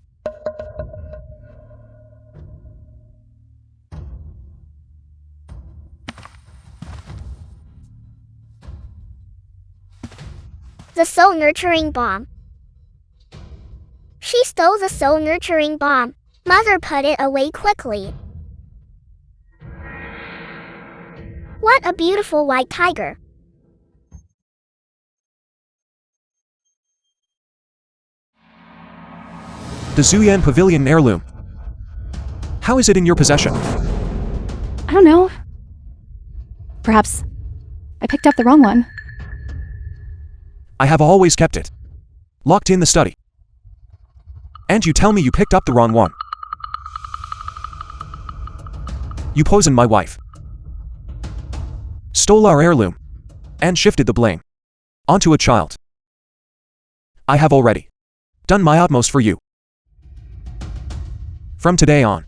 The soul nurturing bomb. She stole the soul nurturing bomb. Mother put it away quickly. What a beautiful white tiger. The Zuyan Pavilion heirloom. How is it in your possession? I don't know. Perhaps I picked up the wrong one. I have always kept it locked in the study. And you tell me you picked up the wrong one. You poisoned my wife, stole our heirloom, and shifted the blame onto a child. I have already done my utmost for you. From today on,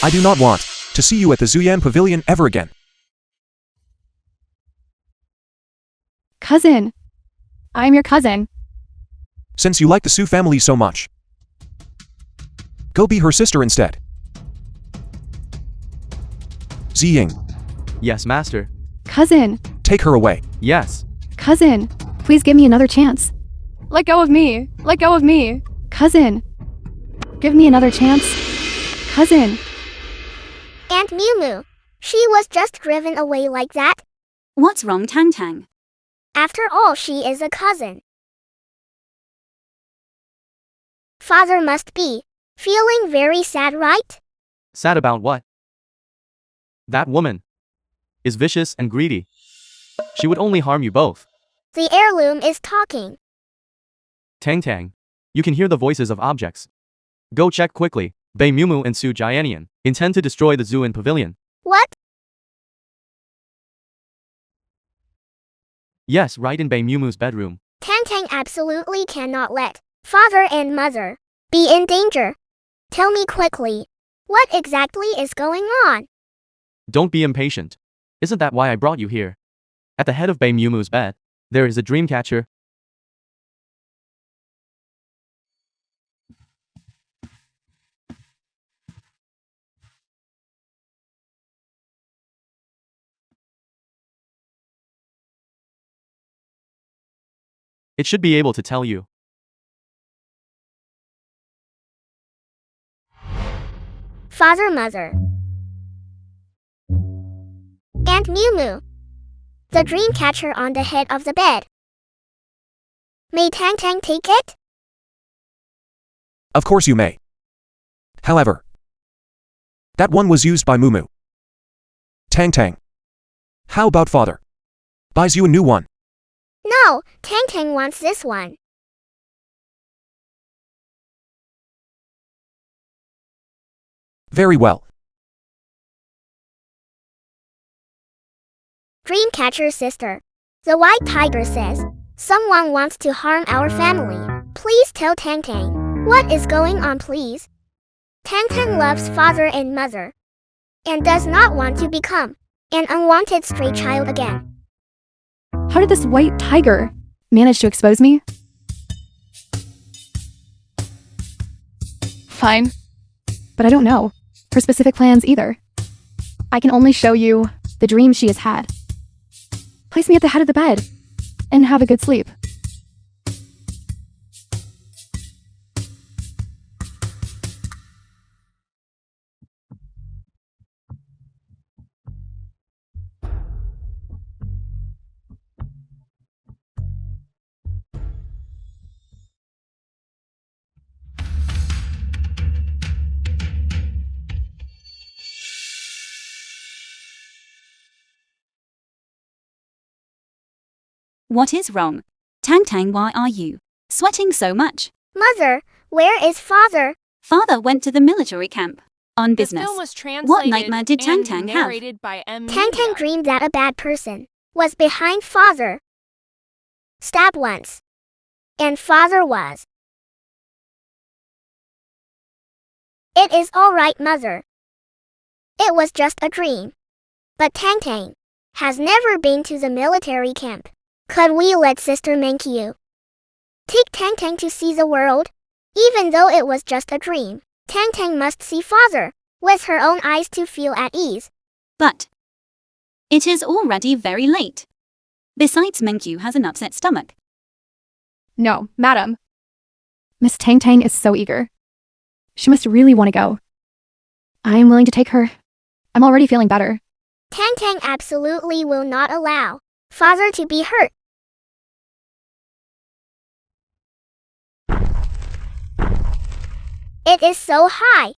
I do not want to see you at the Zuyan Pavilion ever again. Cousin. I'm your cousin. Since you like the Su family so much, go be her sister instead. Ziying, Yes, master. Cousin. take her away. Yes. Cousin. Please give me another chance. Let go of me. Let go of me. Cousin. Give me another chance. Cousin. Aunt Miu, she was just driven away like that. What's wrong, Tang Tang? After all, she is a cousin. Father must be feeling very sad, right? Sad about what? That woman is vicious and greedy. She would only harm you both. The heirloom is talking. Tang Tang, you can hear the voices of objects. Go check quickly. Bei Mumu and Su Jianian intend to destroy the Zuyan Pavilion. What? Yes, right in Bei Mumu's bedroom. Tang Tang absolutely cannot let father and mother be in danger. Tell me quickly, what exactly is going on? Don't be impatient. Isn't that why I brought you here? At the head of Bei Mumu's bed, there is a dream catcher. It should be able to tell you. Father, mother. Aunt Miu, the dream catcher on the head of the bed. May Tang Tang take it? Of course you may. However, that one was used by Mumu. Tang Tang. How about father buys you a new one? No, Tang Tang wants this one. Very well. Dreamcatcher sister. The white tiger says, someone wants to harm our family. Please tell Tang Tang. What is going on, please? Tang Tang loves father and mother and does not want to become an unwanted stray child again. How did this white tiger manage to expose me? Fine. But I don't know her specific plans either. I can only show you the dreams she has had. Place me at the head of the bed and have a good sleep. What is wrong? Tang Tang, why are you sweating so much? Mother, where is father? Father went to the military camp on business. The film was translated What nightmare did Tang and Tang have? narrated by M. Tang Tang Media. dreamed that a bad person was behind father. Stabbed once. And father was. It is all right, mother. It was just a dream. But Tang Tang has never been to the military camp. Could we let Sister Menkyu take Tang Tang to see the world? Even though it was just a dream, Tang Tang must see father with her own eyes to feel at ease. But it is already very late. Besides, Menkyu has an upset stomach. No, madam. Miss Tang Tang is so eager. She must really want to go. I am willing to take her. I'm already feeling better. Tang Tang absolutely will not allow father to be hurt. It is so high.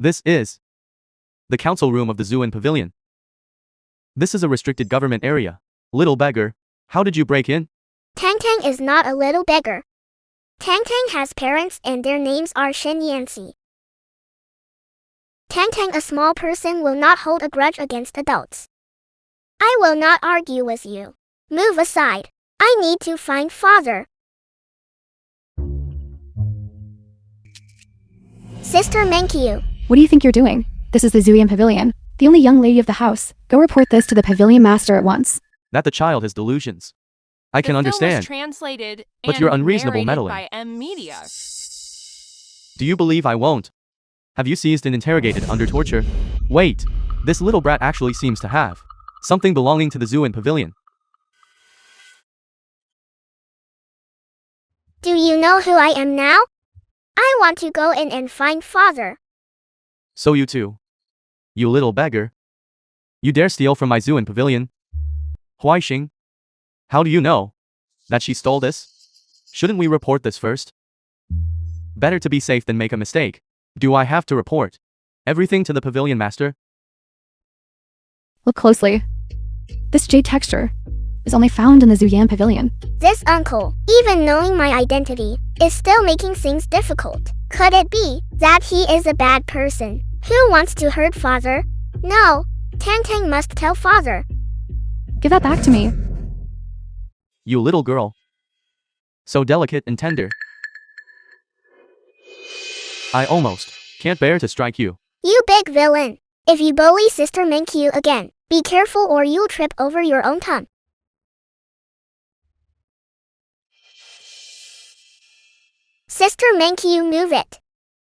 This is the council room of the zoo and pavilion. This is a restricted government area. Little beggar, how did you break in? Tang Tang is not a little beggar. Tang Tang has parents and their names are Shen Yanxi. Tang Tang, a small person, will not hold a grudge against adults. I will not argue with you. Move aside. I need to find father. Sister Menkyu. What do you think you're doing? This is the Zuian Pavilion. The only young lady of the house. Go report this to the pavilion master at once. That the child has delusions. I can The film was understand. translated But and you're unreasonable narrated meddling. by M. Media. Do you believe I won't? Have you seized and interrogated under torture? Wait, this little brat actually seems to have something belonging to the zoo and pavilion. Do you know who I am now? I want to go in and find father. So you too. You little beggar. You dare steal from my zoo and pavilion? Huaixing? How do you know that she stole this? Shouldn't we report this first? Better to be safe than make a mistake. Do I have to report everything to the pavilion master? Look closely. This jade texture is only found in the Zuyan Pavilion. This uncle, even knowing my identity, is still making things difficult. Could it be that he is a bad person who wants to hurt father? No, Tang Tang must tell father. Give that back to me. You little girl. So delicate and tender. I almost can't bear to strike you. You big villain. If you bully Sister Menkyu again, be careful or you'll trip over your own tongue. Sister Menkyu, move it.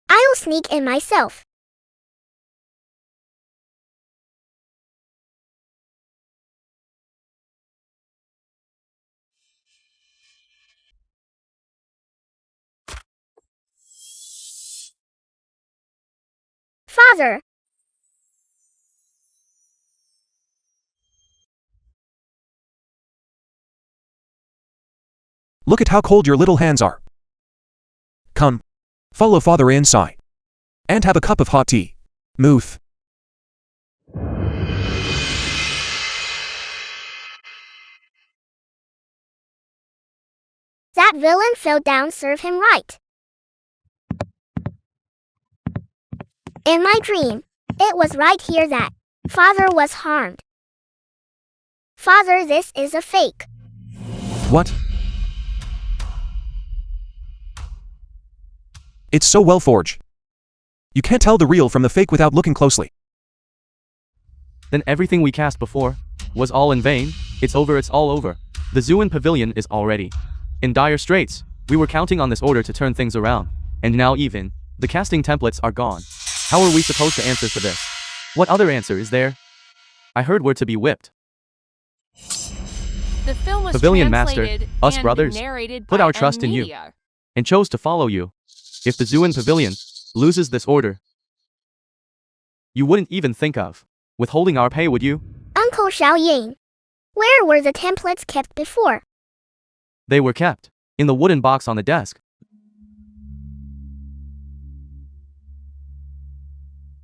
I'll sneak in myself. Father. Look at how cold your little hands are. Come, follow father inside. And have a cup of hot tea. Muth. That villain fell down, serve him right. In my dream, it was right here that Father was harmed. Father, this is a fake. What? It's so well forged. You can't tell the real from the fake without looking closely. Then everything we cast before was all in vain. It's over, it's all over. The zoo and pavilion is already in dire straits. We were counting on this order to turn things around, and now even the casting templates are gone. How are we supposed to answer for this? What other answer is there? I heard we're to be whipped. The film was Pavilion Master, translated us and brothers, narrated put by our trust in you Media. and chose to follow you. If the zoo and pavilion loses this order, you wouldn't even think of withholding our pay, would you? Uncle Xiaoying, where were the templates kept before? They were kept in the wooden box on the desk.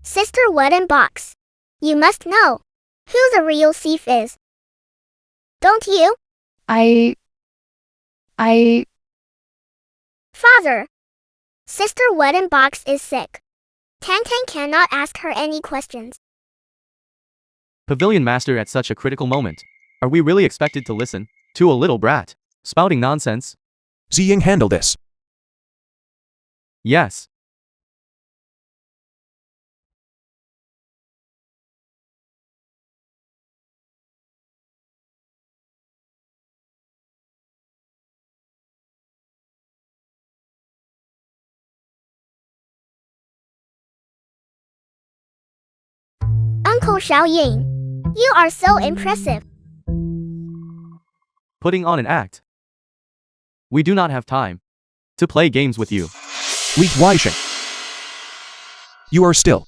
Sister Wooden Box. You must know who the real thief is. Don't you? I... Father. Sister Wooden Box is sick. Tang Tang cannot ask her any questions. Pavilion Master, at such a critical moment, are we really expected to listen to a little brat spouting nonsense? Ziying, handle this. Yes. Uncle Xiaoying, you are so impressive. Putting on an act. We do not have time to play games with you. Li Weisheng. You are still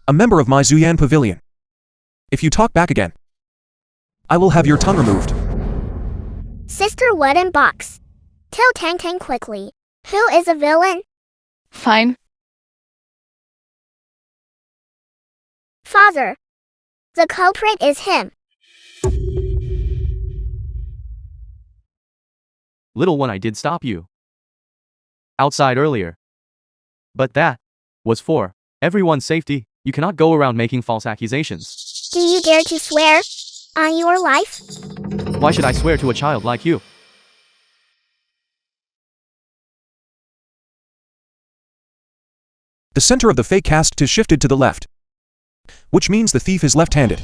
a member of my Zuyan Pavilion. If you talk back again, I will have your tongue removed. Sister Wooden Box. Tell Tang Tang quickly. Who is a villain? Fine. Father. The culprit is him. Little one, I did stop you outside earlier. But that was for everyone's safety. You cannot go around making false accusations. Do you dare to swear on your life? Why should I swear to a child like you? The center of the fake cast is shifted to the left, which means the thief is left-handed.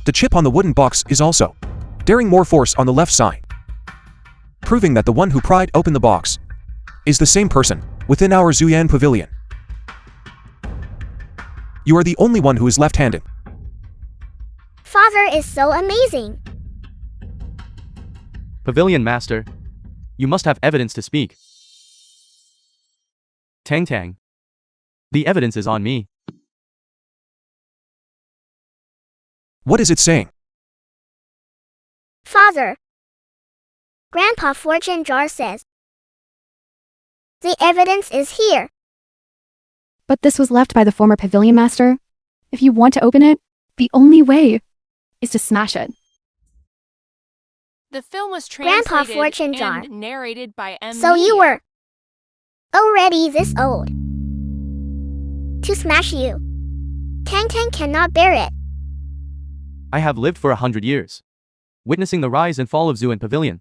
The chip on the wooden box is also daring more force on the left side, proving that the one who pried open the box is the same person within our Zuyan Pavilion. You are the only one who is left-handed. Father is so amazing. Pavilion Master, you must have evidence to speak. Tang Tang, the evidence is on me. What is it saying? Father. Grandpa Fortune Jar says. The evidence is here. But this was left by the former pavilion master. If you want to open it, the only way is to smash it. The film was Grandpa translated Fortune Jar. and narrated by So you were already this old to smash you. Tang Tang cannot bear it. I have lived for 100 years, witnessing the rise and fall of Zoo and Pavilion.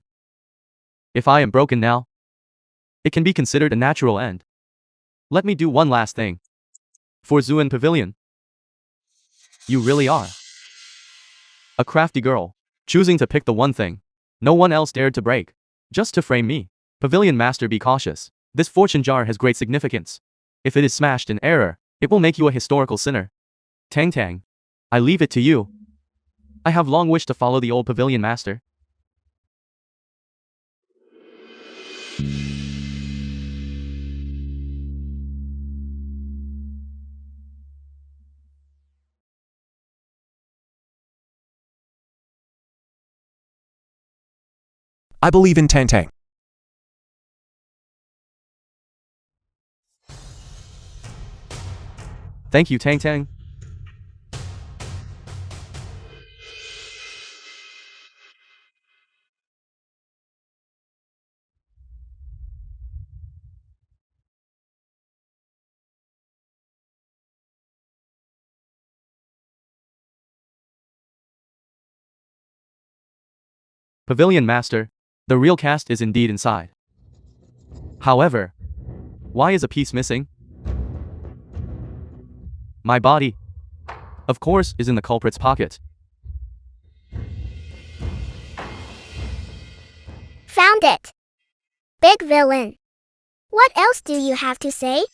If I am broken now, it can be considered a natural end. Let me do one last thing. For Zoo and Pavilion, you really are a crafty girl, choosing to pick the one thing no one else dared to break, just to frame me. Pavilion Master, be cautious. This fortune jar has great significance. If it is smashed in error, it will make you a historical sinner. Tang Tang, I leave it to you. I have long wished to follow the old Pavilion Master. I believe in Tang Tang. Thank you, Tang Tang. Pavilion Master, the real cast is indeed inside. However, why is a piece missing? My body, of course, is in the culprit's pocket. Found it. Big villain. What else do you have to say?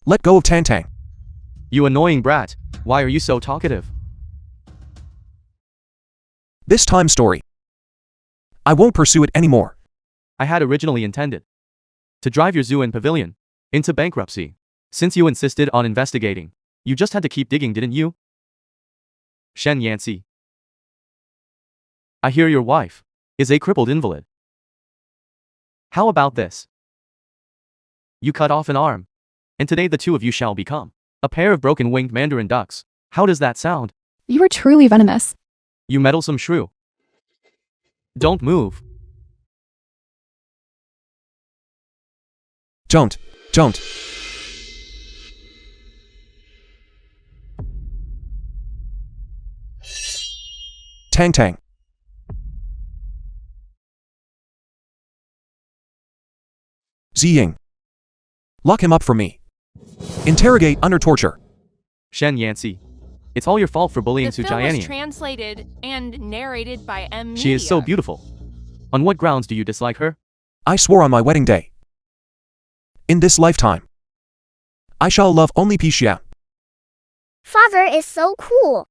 Let go of Tang Tang. You annoying brat, why are you so talkative? This time story. I won't pursue it anymore. I had originally intended to drive your zoo and pavilion into bankruptcy. Since you insisted on investigating, you just had to keep digging, didn't you? Shen Yancy. I hear your wife is a crippled invalid. How about this? You cut off an arm, and today the two of you shall become a pair of broken-winged mandarin ducks. How does that sound? You are truly venomous. You meddlesome shrew. Don't move. Don't. Tang Tang. Ziying. Lock him up for me. Interrogate under torture. Shen Yancy. It's all your fault for bullying The film was Sujayanian. translated and narrated by M. She is so beautiful. On what grounds do you dislike her? I swore on my wedding day. In this lifetime, I shall love only Pi Xian. Father is so cool.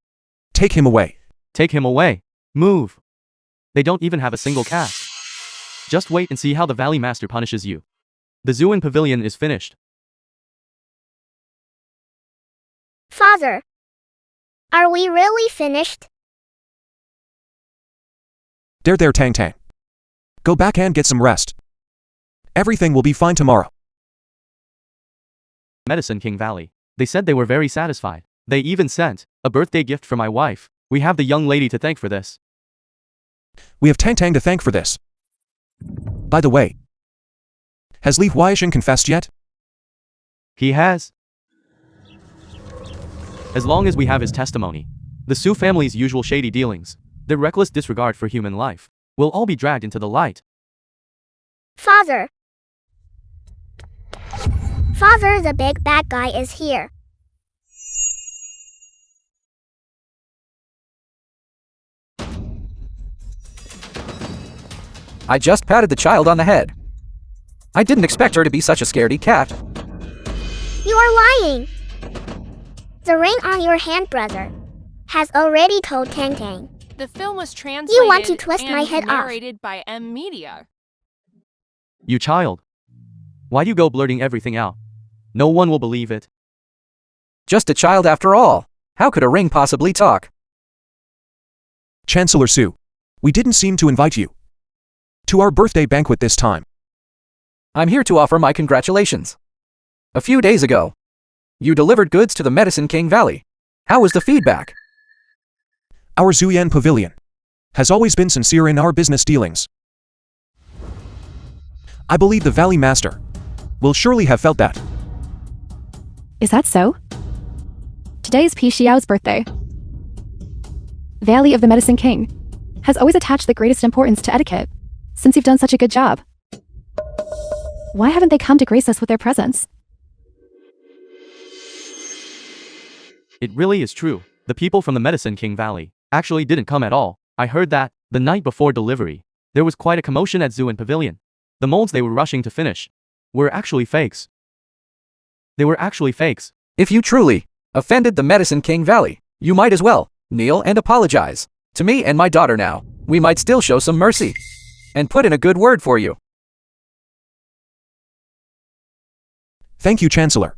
Take him away. Take him away. Move. They don't even have a single cast. Just wait and see how the Valley Master punishes you. The zoo and pavilion is finished. Father. Are we really finished? There, Tang Tang. Go back and get some rest. Everything will be fine tomorrow. Medicine King Valley. They said they were very satisfied. They even sent a birthday gift for my wife. We have the young lady to thank for this. We have Tang Tang to thank for this. By the way, has Li Huaishan confessed yet? He has. As long as we have his testimony, the Su family's usual shady dealings, their reckless disregard for human life, will all be dragged into the light. Father. Father, the big bad guy is here. I just patted the child on the head. I didn't expect her to be such a scaredy cat. You are lying. The ring on your hand, brother, has already told Tang Tang. The film was translated want to twist and my head off. narrated by M. Media. You child. Why do you go blurting everything out? No one will believe it. Just a child after all. How could a ring possibly talk? Chancellor Su, we didn't seem to invite you to our birthday banquet this time. I'm here to offer my congratulations. A few days ago, you delivered goods to the Medicine King Valley. How was the feedback? Our Zuyan Pavilion has always been sincere in our business dealings. I believe the Valley Master will surely have felt that. Is that so? Today is Pi Xiao's birthday. Valley of the Medicine King has always attached the greatest importance to etiquette, since you've done such a good job. Why haven't they come to grace us with their presence? It really is true. The people from the Medicine King Valley actually didn't come at all. I heard that, the night before delivery, there was quite a commotion at Zoo and Pavilion. The molds they were rushing to finish were actually fakes. They were actually fakes. If you truly offended the Medicine King Valley, you might as well kneel and apologize to me and my daughter now. We might still show some mercy and put in a good word for you. Thank you, Chancellor.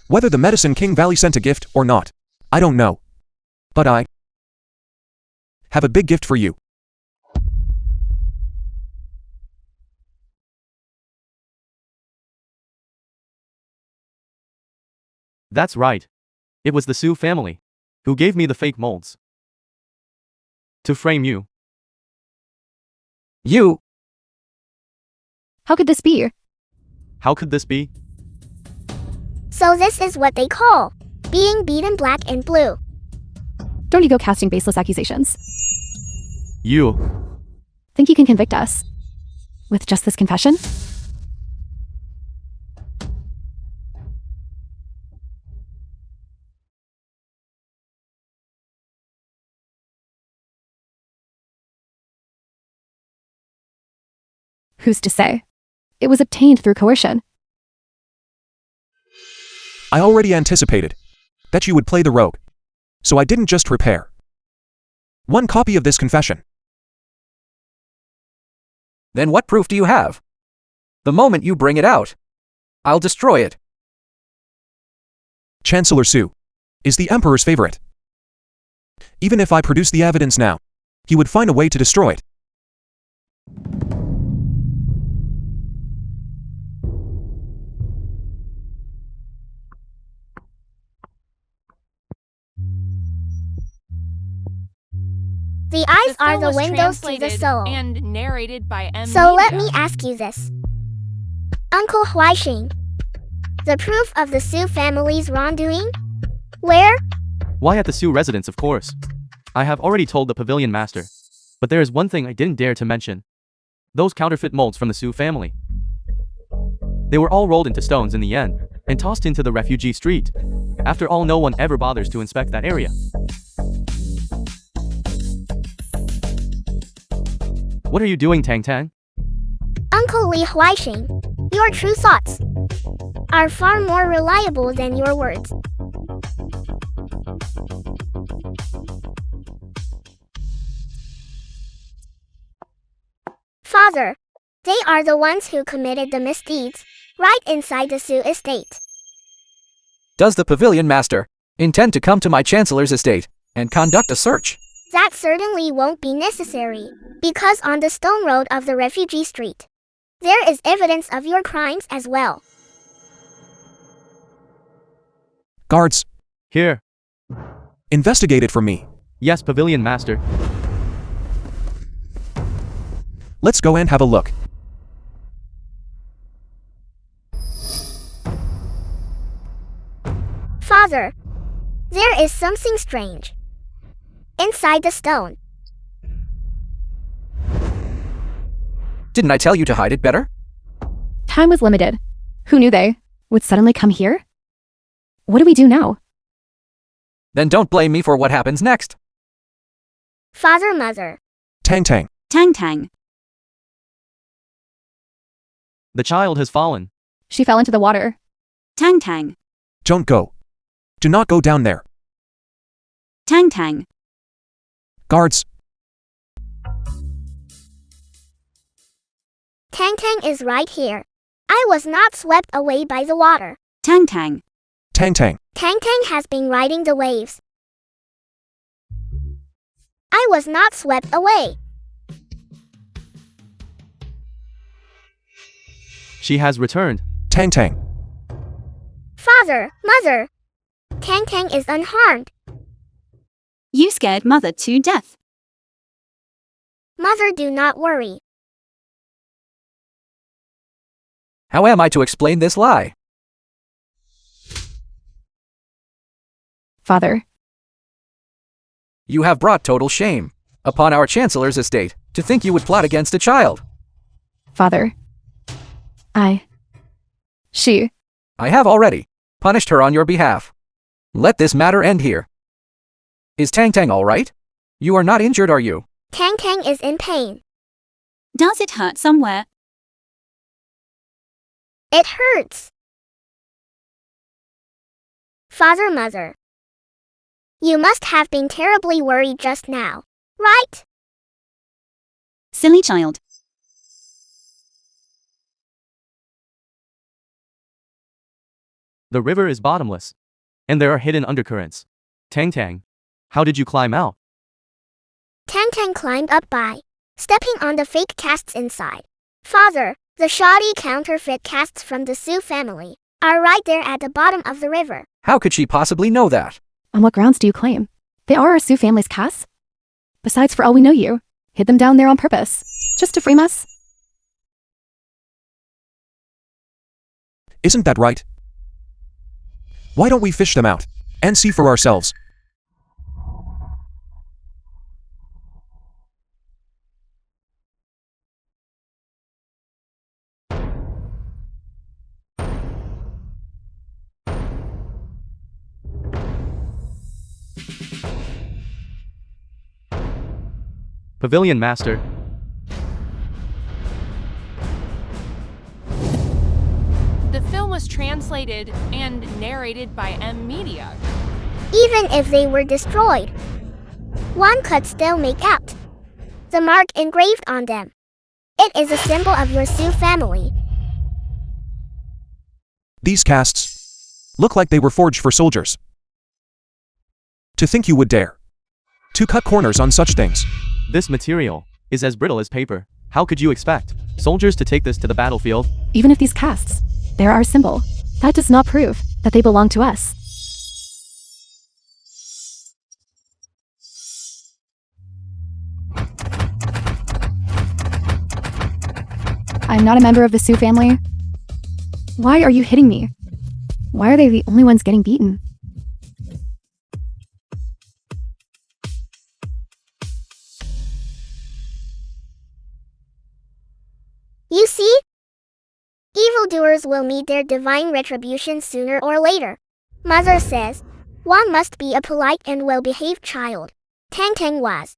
Whether the Medicine King Valley sent a gift or not, I don't know. But I have a big gift for you. That's right. It was the Su family who gave me the fake molds to frame you. You, How could this be? How could this be? So this is what they call being beaten black and blue. Don't you go casting baseless accusations. You. Think you can convict us? With just this confession? Who's to say? It was obtained through coercion. I already anticipated that you would play the rogue, so I didn't just prepare one copy of this confession. Then what proof do you have? The moment you bring it out, I'll destroy it. Chancellor Su is the Emperor's favorite. Even if I produce the evidence now, he would find a way to destroy it. The eyes The are film the was windows to the translated soul. and narrated by M. So let Media. me ask you this. Uncle Huaixing, the proof of the Su family's wrongdoing? Where? Why at the Su residence, of course. I have already told the pavilion master. But there is one thing I didn't dare to mention. Those counterfeit molds from the Su family. They were all rolled into stones in the end, and tossed into the refugee street. After all, no one ever bothers to inspect that area. What are you doing, Tang Tang? Uncle Li Huaixing, your true thoughts are far more reliable than your words. Father, they are the ones who committed the misdeeds, right inside the Su estate. Does the pavilion master intend to come to my chancellor's estate and conduct a search? That certainly won't be necessary, because on the stone road of the refugee street, there is evidence of your crimes as well. Guards, Here. investigate it for me. Yes, pavilion master. Let's go and have a look. Father, there is something strange inside the stone. Didn't I tell you to hide it better? Time was limited. Who knew they would suddenly come here? What do we do now? Then don't blame me for what happens next. Father, Mother, Tang Tang, Tang Tang. The child has fallen. She fell into the water. Tang Tang. don't go. Do not go down there. Tang Tang. Guards, Tang Tang is right here. I was not swept away by the water. Tang Tang. Tang Tang, Tang Tang has been riding the waves. I was not swept away. She has returned. Tang Tang, Father, Mother, Tang Tang is unharmed. You scared mother to death. Mother, do not worry. How am I to explain this lie? Father, You have brought total shame upon our chancellor's estate to think you would plot against a child. Father. She. I have already punished her on your behalf. Let this matter end here. Is Tang Tang all right? You are not injured, are you? Tang Tang is in pain. Does it hurt somewhere? It hurts. Father, Mother, you must have been terribly worried just now, right? Silly child. The river is bottomless. And there are hidden undercurrents. Tang Tang, how did you climb out? Tang Tang climbed up by stepping on the fake casts inside. Father, the shoddy counterfeit casts from the Su family are right there at the bottom of the river. How could she possibly know that? On what grounds do you claim? They are our Su family's casts? Besides, for all we know, you hid them down there on purpose. Just to frame us? isn't that right? Why don't we fish them out and see for ourselves? Pavilion Master. The film was translated and narrated by M Media. Even if they were destroyed, one could still make out the mark engraved on them. It is a symbol of your Su family. These casts look like they were forged for soldiers. To think you would dare to cut corners on such things. This material is as brittle as paper. How could you expect soldiers to take this to the battlefield? Even if these casts, they're our symbol, that does not prove that they belong to us. I'm not a member of the Su family. Why are you hitting me? Why are they the only ones getting beaten? You see? Evildoers will meet their divine retribution sooner or later. Mother says, one must be a polite and well-behaved child. Tang Tang was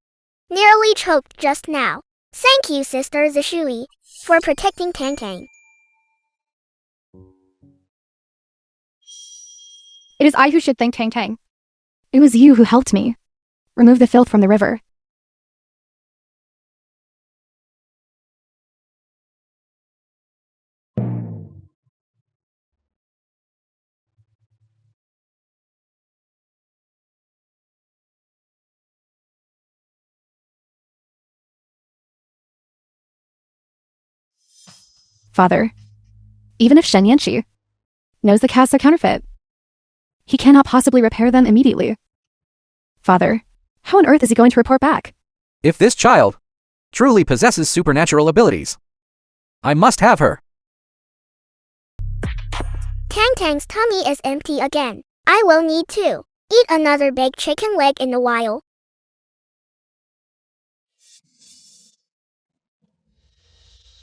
nearly choked just now. Thank you, Sister Zishui, for protecting Tang Tang. It is I who should thank Tang Tang. It was you who helped me remove the filth from the river. Father, even if Shen Yanqi knows the casts are counterfeit, he cannot possibly repair them immediately. Father, how on earth is he going to report back? If this child truly possesses supernatural abilities, I must have her. Tang Tang's tummy is empty again. I will need to eat another baked chicken leg in a while.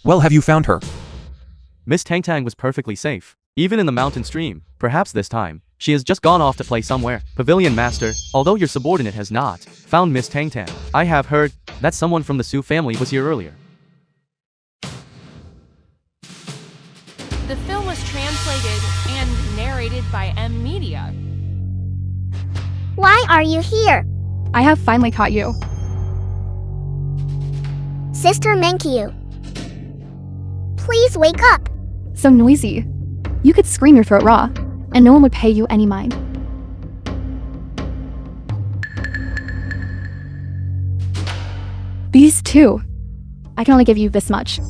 Well, have you found her? Miss Tang Tang was perfectly safe, even in the mountain stream. Perhaps this time, she has just gone off to play somewhere. Pavilion Master, although your subordinate has not found Miss Tang Tang, I have heard that someone from the Su family was here earlier. The film was translated and narrated by M Media. Why are you here? I have finally caught you. Sister Menkyu, please wake up. So noisy. You could scream your throat raw, and no one would pay you any mind. These two. I can only give you this much.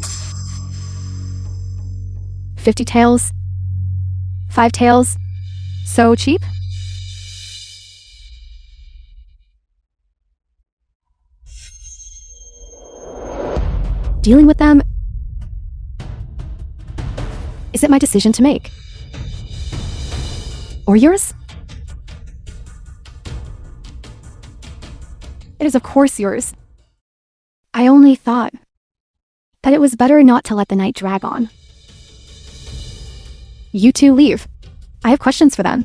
50 taels. 5 taels. So cheap? Dealing with them isn't my decision to make. Or yours? It is of course yours. I only thought that it was better not to let the night drag on. You two leave. I have questions for them.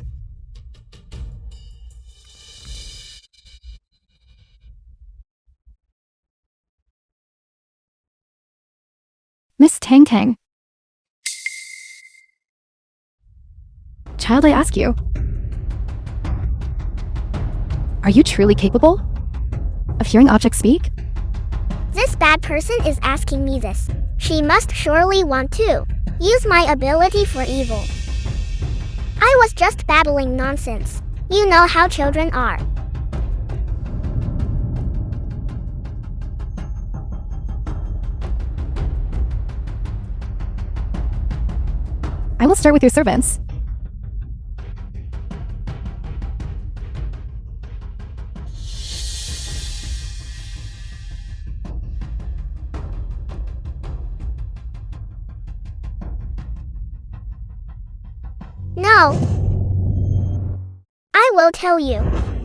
Miss Tang Tang. Child, I ask you, are you truly capable of hearing objects speak? This bad person is asking me this. She must surely want to use my ability for evil. I was just babbling nonsense. You know how children are. I will start with your servants. No. I will tell you.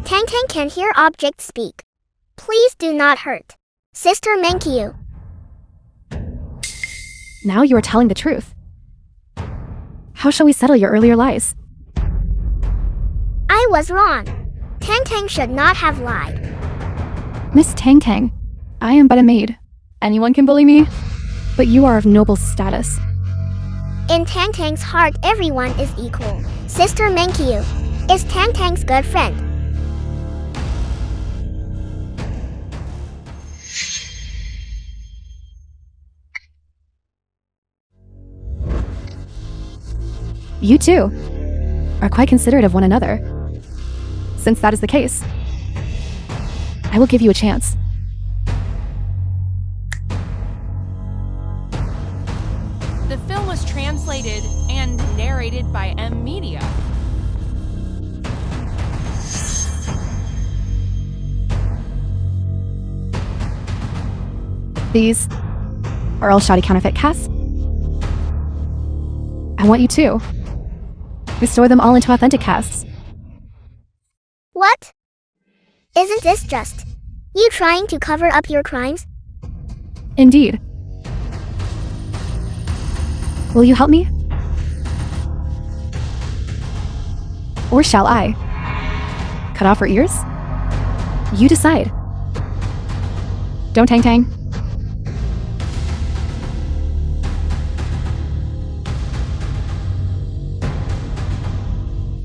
Tang Tang can hear objects speak. Please do not hurt Sister Menkyu. Now you are telling the truth. How shall we settle your earlier lies? I was wrong. Tang Tang should not have lied. Miss Tang Tang, I am but a maid. Anyone can bully me, but you are of noble status. In Tang Tang's heart, everyone is equal. Sister Menkyu is Tang Tang's good friend. You two are quite considerate of one another. Since that is the case, I will give you a chance. The film was translated and narrated by M Media. These are all shoddy counterfeit casts. I want you to restore them all into authentic casts. What? Isn't this just you trying to cover up your crimes? Indeed. Will you help me? Or shall I? Cut off her ears? You decide. Don't Tang Tang.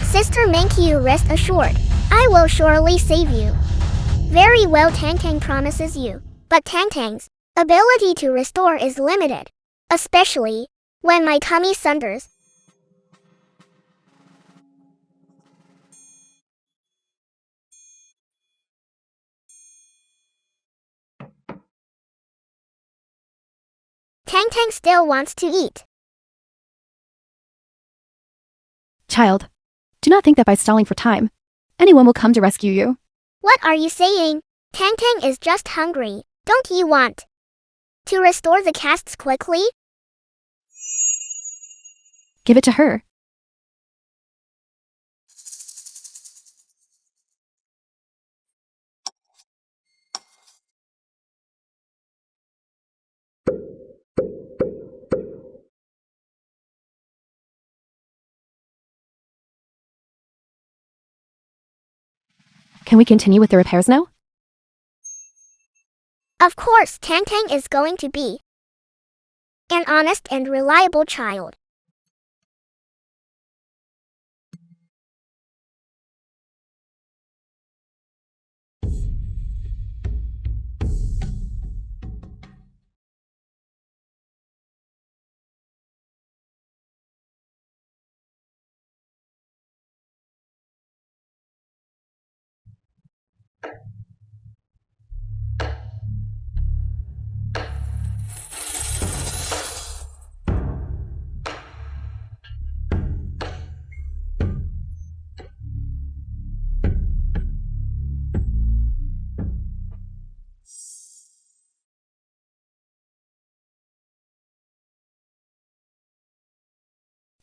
Sister Menkyu, rest assured, I will surely save you. Very well, Tang Tang promises you. But Tang Tang's ability to restore is limited, especially when my tummy sunders. Tang Tang still wants to eat. Child, do not think that by stalling for time, anyone will come to rescue you. What are you saying? Tang Tang is just hungry. Don't you want to restore the casts quickly? Give it to her. Can we continue with the repairs now? Of course, Tang Tang is going to be an honest and reliable child.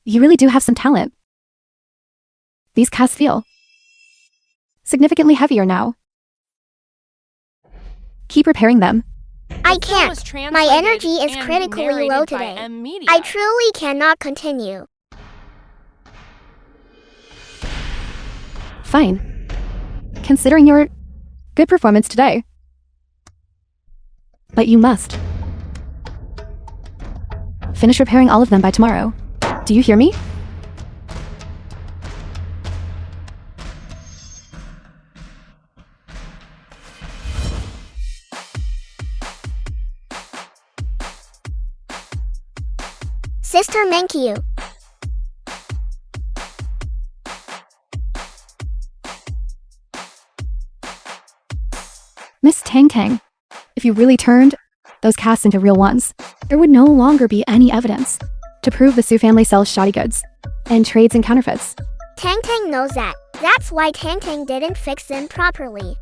You really do have some talent. These casts feel significantly heavier now. Keep repairing them. I The film was can't. My translated energy is and critically narrated low by today. M Media. I truly cannot continue. Fine. Considering your good performance today. But you must finish repairing all of them by tomorrow. Do you hear me? Sister Menkyu. Miss Tang Tang, if you really turned those casts into real ones, there would no longer be any evidence to prove the Su family sells shoddy goods and trades in counterfeits. Tang Tang knows that. That's why Tang Tang didn't fix them properly.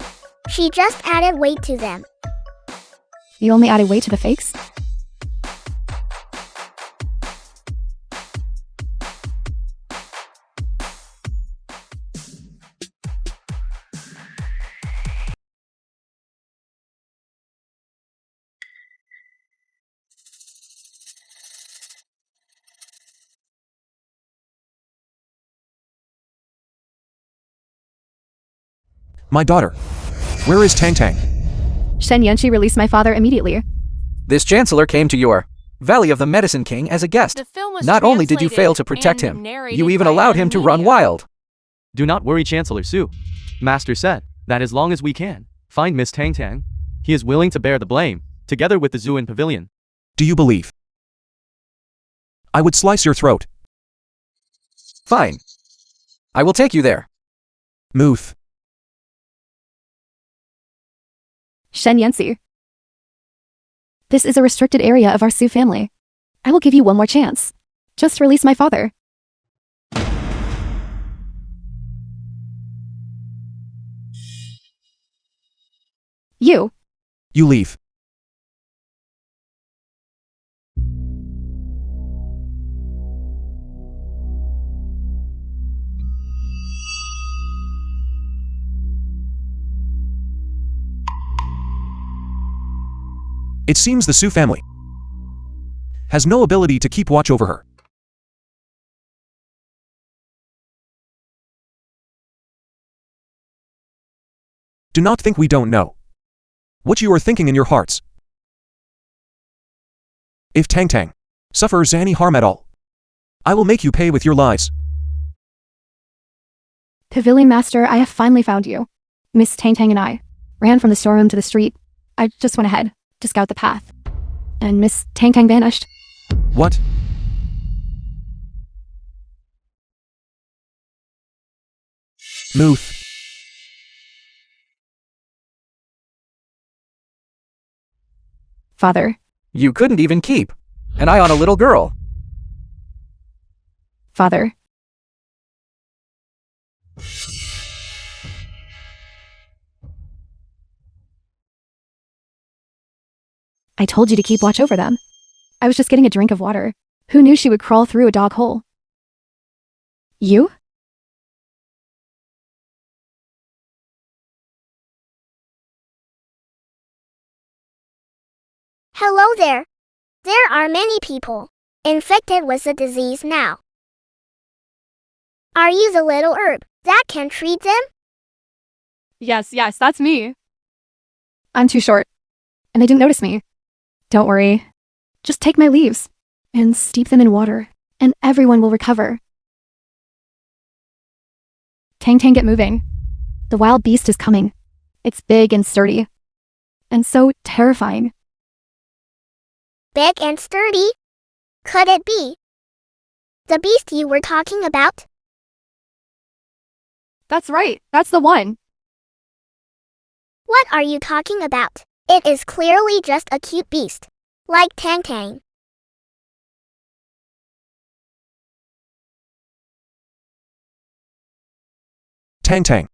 She just added weight to them. You only added weight to the fakes? My daughter. Where is Tang Tang? Shen Yanqi released my father immediately. This chancellor came to your Valley of the Medicine King as a guest. The film was Not only did you fail to protect translated him, and narrated you even by allowed him to run Media. wild. Do not worry, Chancellor Su. Master said that as long as we can find Miss Tang Tang, he is willing to bear the blame, together with the zoo and pavilion. Do you believe I would slice your throat? Fine. I will take you there. Muth. Shen Yanqi. This is a restricted area of our Su family. I will give you one more chance. Just release my father. You. You leave. It seems the Su family has no ability to keep watch over her. Do not think we don't know what you are thinking in your hearts. If Tang Tang suffers any harm at all, I will make you pay with your lives. Pavilion Master, I have finally found you. Miss Tang Tang and I ran from the storeroom to the street. I just went ahead to scout the path. And Miss Tang Tang vanished. What? Muth. Father. You couldn't even keep an eye on a little girl. Father. I told you to keep watch over them. I was just getting a drink of water. Who knew she would crawl through a dog hole? You? Hello there. There are many people infected with the disease now. Are you the little herb that can treat them? Yes, that's me. I'm too short, and they didn't notice me. Don't worry. Just take my leaves and steep them in water, and everyone will recover. Tang Tang, get moving. The wild beast is coming. It's big and sturdy, and so terrifying. Big and sturdy? Could it be the beast you were talking about? That's right. That's the one. What are you talking about? It is clearly just a cute beast, like Tang Tang. Tang Tang.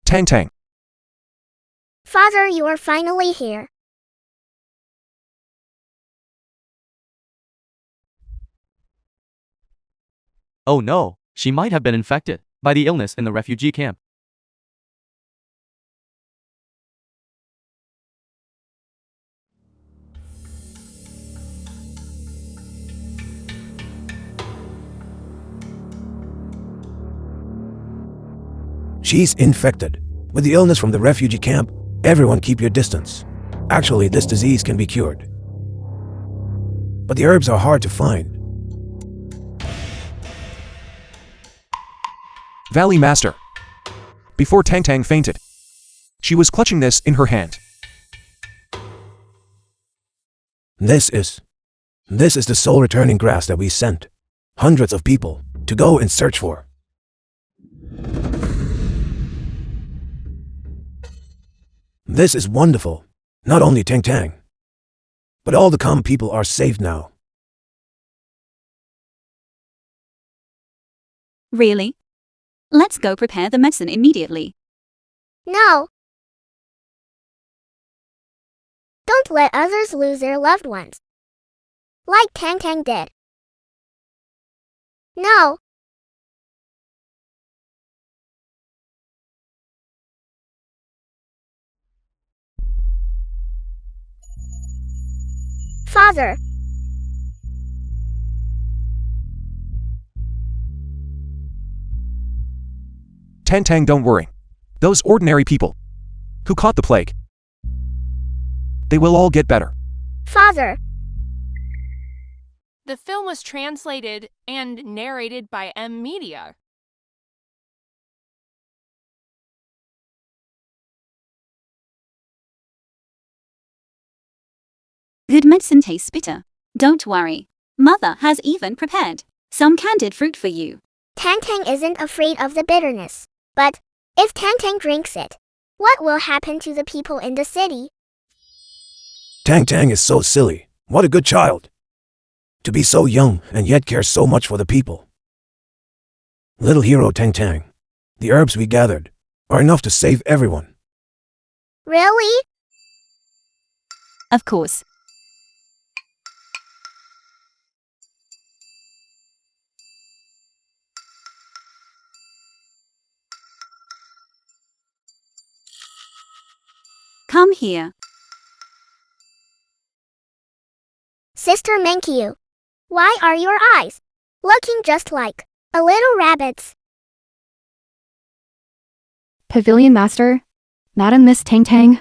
Tang Tang. Father, you are finally here. Oh no, she might have been infected by the illness in the refugee camp. She's infected. With the illness from the refugee camp, everyone keep your distance. Actually, this disease can be cured. But the herbs are hard to find. Valley Master. Before Tang Tang fainted, she was clutching this in her hand. This is the soul returning grass that we sent hundreds of people to go and search for. This is wonderful. Not only Tang Tang, but all the common people are saved now. Really? Let's go prepare the medicine immediately. No. Don't let others lose their loved ones, like Tang Tang did. No. Father. Tang Tang, don't worry. Those ordinary people who caught the plague. They will all get better. Father, The film was translated and narrated by M Media. Good medicine tastes bitter. Don't worry. Mother has even prepared some candied fruit for you. Tang Tang isn't afraid of the bitterness. But if Tang Tang drinks it, what will happen to the people in the city? Tang Tang is so silly. What a good child. To be so young and yet care so much for the people. Little hero Tang Tang, the herbs we gathered are enough to save everyone. Really? Of course. Come here. Sister Menkyu, why are your eyes looking just like a little rabbit's? Pavilion Master, Madam Miss Tang Tang.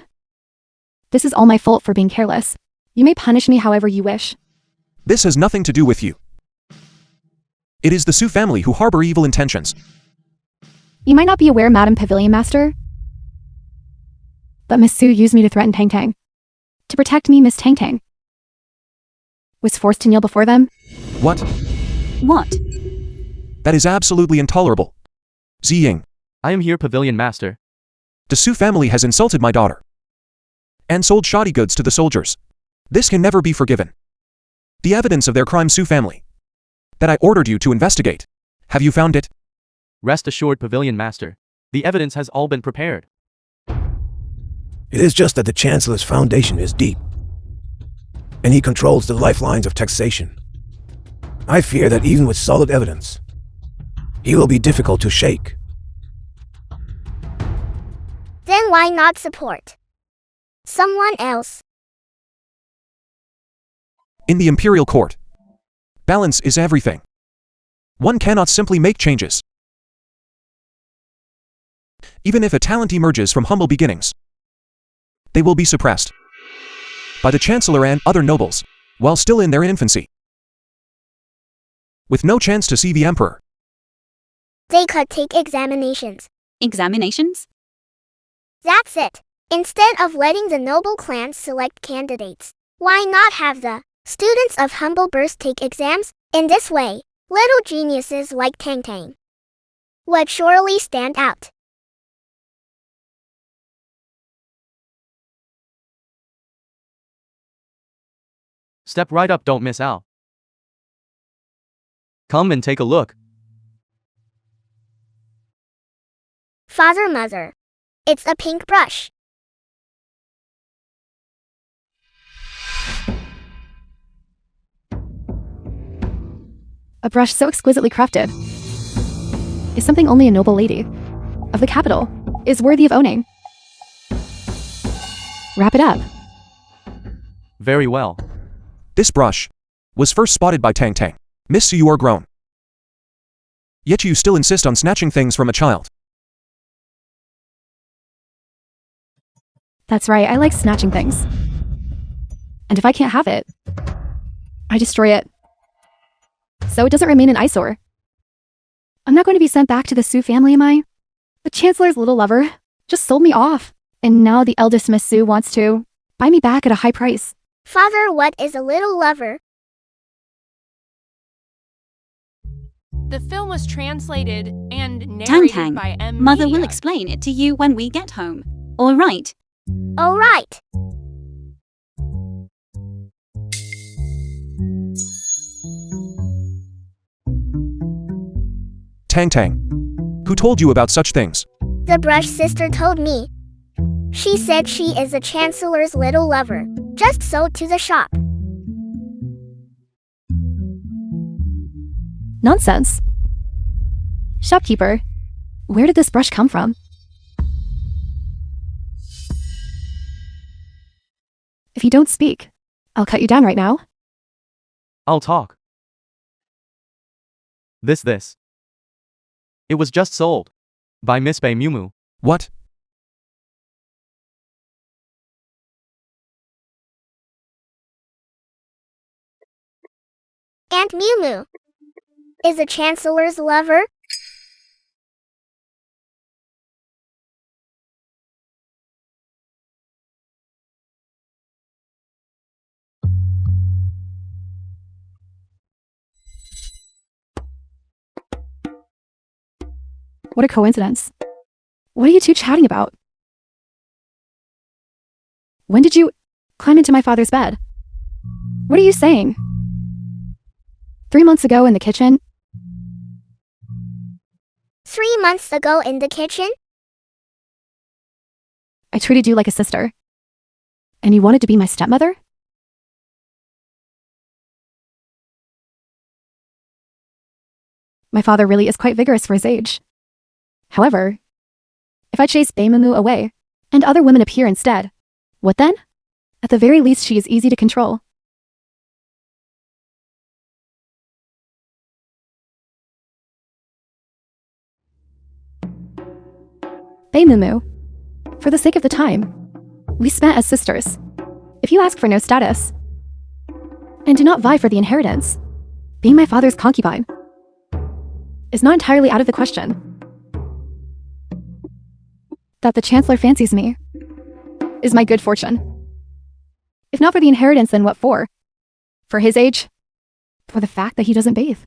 This is all my fault for being careless. You may punish me however you wish. This has nothing to do with you. It is the Su family who harbor evil intentions. You might not be aware, Madam Pavilion Master, but Miss Su used me to threaten Tang Tang. To protect me, Miss Tang Tang was forced to kneel before them. What? What? That is absolutely intolerable. Ziying, I am here, Pavilion Master. the Su family has insulted my daughter and sold shoddy goods to the soldiers. This can never be forgiven. The evidence of their crime, Su family, that I ordered you to investigate. Have you found it? Rest assured, Pavilion Master. The evidence has all been prepared. It is just that the Chancellor's foundation is deep, and he controls the lifelines of taxation. I fear that even with solid evidence, he will be difficult to shake. Then why not support someone else? In the imperial court, balance is everything. One cannot simply make changes. Even if a talent emerges from humble beginnings, they will be suppressed by the Chancellor and other nobles while still in their infancy, with no chance to see the Emperor. They could take examinations. Examinations? That's it. Instead of letting the noble clans select candidates, why not have the students of humble birth take exams? In this way, little geniuses like Tang Tang would surely stand out. Step right up, don't miss out. Come and take a look. Father, Mother, it's a pink brush. A brush so exquisitely crafted is something only a noble lady of the capital is worthy of owning. Wrap it up. Very well. This brush was first spotted by Tang Tang. Miss Su, you are grown. Yet you still insist on snatching things from a child. That's right, I like snatching things. And if I can't have it, I destroy it, so it doesn't remain an eyesore. I'm not going to be sent back to the Su family, am I? The Chancellor's little lover just sold me off, and now the eldest Miss Su wants to buy me back at a high price. Father, what is a little lover? The film was translated and Tang narrated Tang. by M Mother Media. will explain it to you when we get home. All right. All right. Tang Tang, who told you about such things? The brush sister told me. She said she is the Chancellor's little lover, just sold to the shop. Nonsense. Shopkeeper, where did this brush come from? If you don't speak, I'll cut you down right now. I'll talk. This. It was just sold by Miss Bei Mumu. What? Aunt Mew Mew is the Chancellor's lover. What a coincidence. What are you two chatting about? When did you climb into my father's bed? What are you saying? 3 months ago in the kitchen? 3 months ago in the kitchen? I treated you like a sister. And you wanted to be my stepmother? My father really is quite vigorous for his age. However, if I chase Beimumu away, and other women appear instead, what then? At the very least, she is easy to control. Beimumu, for the sake of the time we spent as sisters, if you ask for no status, and do not vie for the inheritance, being my father's concubine is not entirely out of the question. That the Chancellor fancies me is my good fortune. If not for the inheritance, then what for? For his age? For the fact that he doesn't bathe?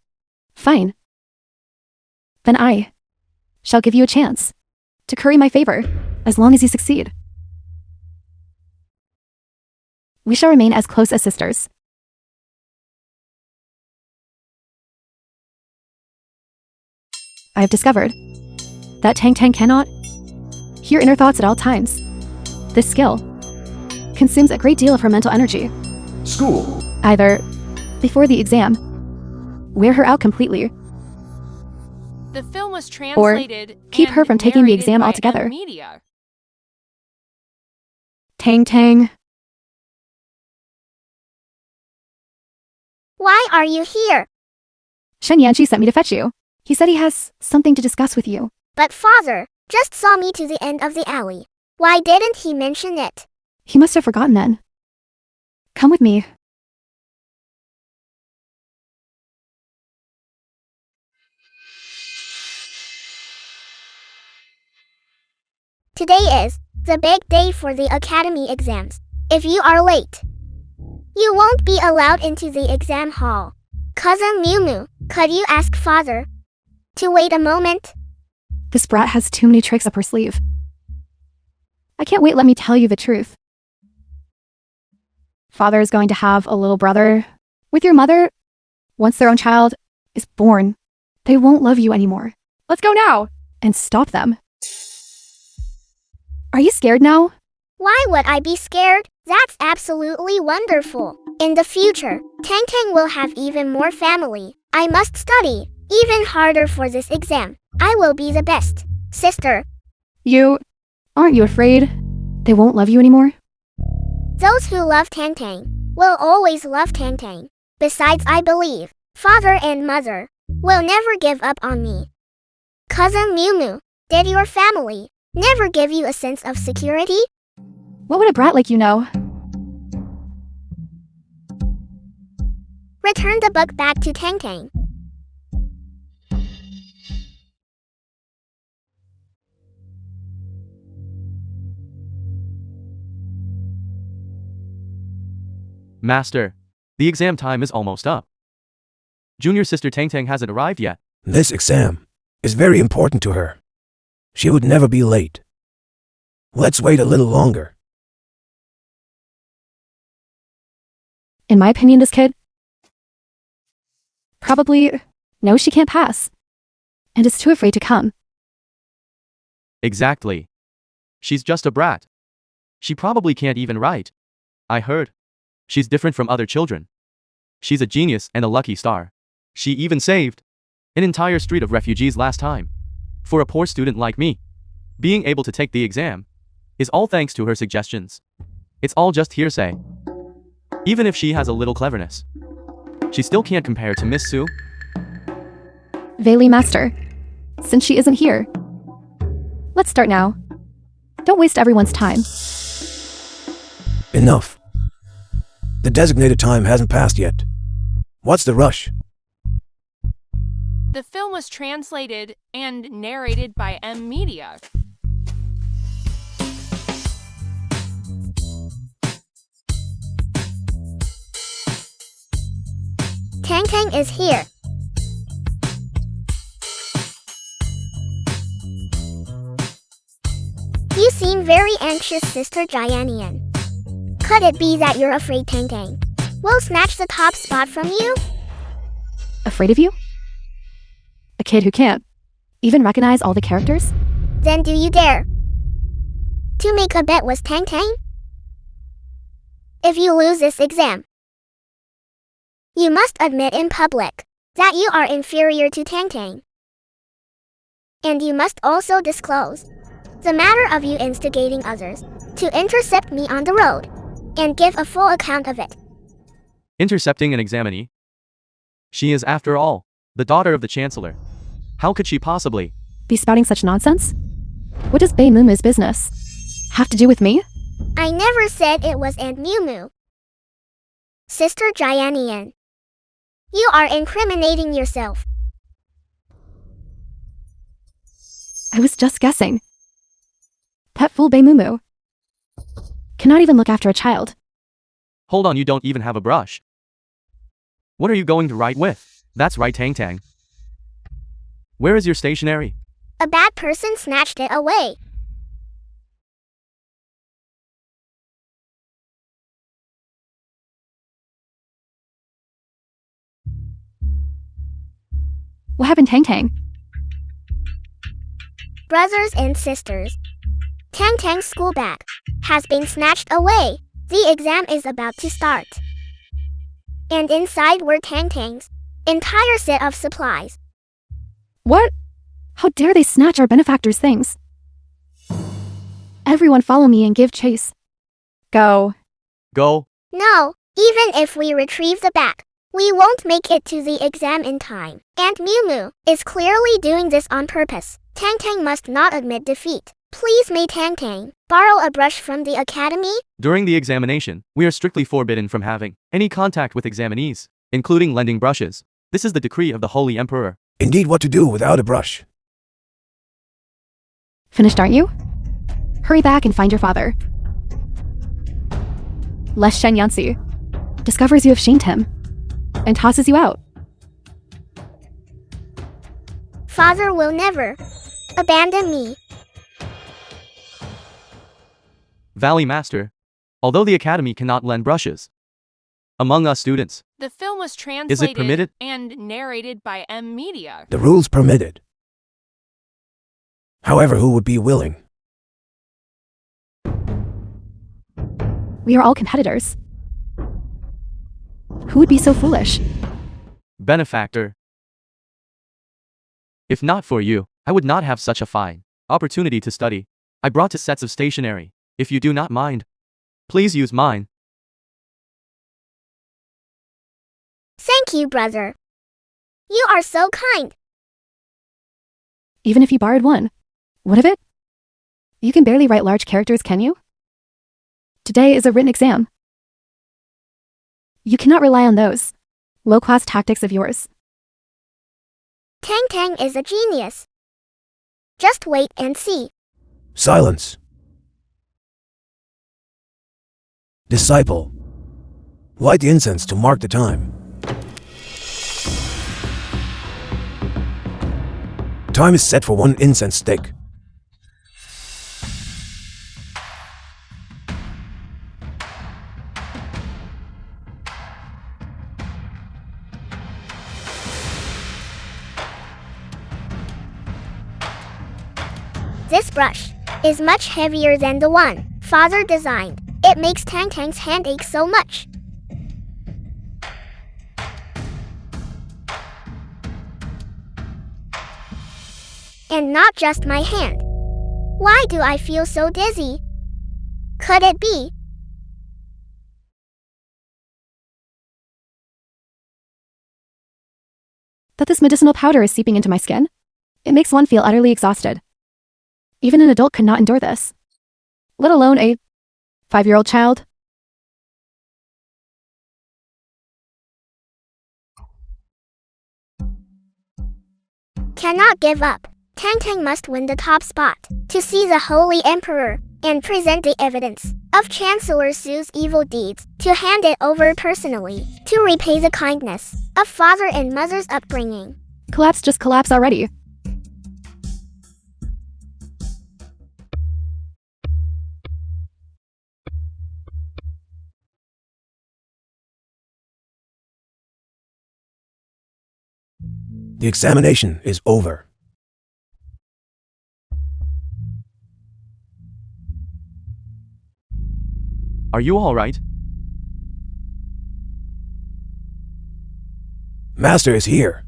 Fine. Then I shall give you a chance to curry my favor as long as you succeed. We shall remain as close as sisters. I have discovered that Tang Tang cannot hear inner thoughts at all times. This skill consumes a great deal of her mental energy. School. Either before the exam, wear her out completely, The film was translated keep her and from taking the narrated exam by altogether. Media. Tang Tang. Why are you here? Shen Yanqi sent me to fetch you. He said he has something to discuss with you. But father just saw me to the end of the alley. Why didn't he mention it? He must have forgotten then. Come with me. Today is the big day for the academy exams. If you are late, you won't be allowed into the exam hall. Cousin Mew Mew, could you ask father to wait a moment? This brat has too many tricks up her sleeve. I can't wait, let me tell you the truth. Father is going to have a little brother with your mother. Once their own child is born, they won't love you anymore. Let's go now and stop them. Are you scared now? Why would I be scared? That's absolutely wonderful. In the future, Tang Tang will have even more family. I must study even harder for this exam. I will be the best sister. Aren't you afraid they won't love you anymore? Those who love Tang Tang will always love Tang Tang. Besides, I believe father and mother will never give up on me. Cousin Mew Mew, did your family never give you a sense of security? What would a brat like you know? Return the book back to Tang Tang. Master, the exam time is almost up. Junior sister Tang Tang hasn't arrived yet. This exam is very important to her. She would never be late. Let's wait a little longer. In my opinion, this kid probably knows she can't pass and is too afraid to come. Exactly. She's just a brat. She probably can't even write. I heard. She's different from other children. She's a genius and a lucky star. She even saved an entire street of refugees last time. For a poor student like me, being able to take the exam is all thanks to her suggestions. It's all just hearsay. Even if she has a little cleverness, she still can't compare to Miss Su. Veili Master, since she isn't here, let's start now. Don't waste everyone's time. Enough. The designated time hasn't passed yet. What's the rush? The film was translated and narrated by M Media. Tang Tang is here. You seem very anxious, Sister Jianian. Could it be that you're afraid Tang Tang will snatch the top spot from you? Afraid of you? A kid who can't even recognize all the characters? Then do you dare to make a bet with Tang Tang? If you lose this exam, you must admit in public that you are inferior to Tang Tang. And you must also disclose the matter of you instigating others to intercept me on the road and give a full account of it. Intercepting an examinee? She is, after all, the daughter of the Chancellor. How could she possibly Be spouting such nonsense? What does Bei Mumu's business have to do with me? I never said it was Aunt Mew Moo. Sister Jianian, you are incriminating yourself. I was just guessing. That fool Bei Mumu cannot even look after a child. Hold on, you don't even have a brush. What are you going to write with? That's right, Tang Tang. Where is your stationery? A bad person snatched it away. What happened, Tang Tang? Brothers and sisters, Tang Tang's school bag has been snatched away. The exam is about to start. And inside were Tang Tang's entire set of supplies. What? How dare they snatch our benefactor's things? Everyone follow me and give chase. Go. Go. No, even if we retrieve the bag, we won't make it to the exam in time. Aunt Mew Moo is clearly doing this on purpose. Tang Tang must not admit defeat. Please may Tang Tang borrow a brush from the academy? During the examination, we are strictly forbidden from having any contact with examinees, including lending brushes. This is the decree of the Holy Emperor. Indeed, what to do without a brush? Finished, aren't you? Hurry back and find your father. Lest Shen Yanzi discovers you have shamed him and tosses you out. Father will never abandon me. Valley Master, although the Academy cannot lend brushes among us students, The film was translated permitted? and narrated by M Media. The rules permitted. However, who would be willing? We are all competitors. Who would be so foolish? benefactor. If not for you, I would not have such a fine opportunity to study. I brought 2 sets of stationery. If you do not mind, please use mine. Thank you, brother. You are so kind. Even if you borrowed one, what of it? You can barely write large characters, can you? Today is a written exam. You cannot rely on those low-class tactics of yours. Tang Tang is a genius. Just wait and see. Silence. Disciple, light the incense to mark the time. Time is set for 1 incense stick. This brush is much heavier than the one Father designed. It makes Tang Tang's hand ache so much. And not just my hand. Why do I feel so dizzy? Could it be that this medicinal powder is seeping into my skin? It makes one feel utterly exhausted. Even an adult could not endure this, let alone a 5-year-old child. cannot give up. Tang Tang must win the top spot to see the Holy Emperor and present the evidence of Chancellor Su's evil deeds to hand it over personally to repay the kindness of father and mother's upbringing. Collapse, just collapse already. The examination is over. Are you alright? Master is here.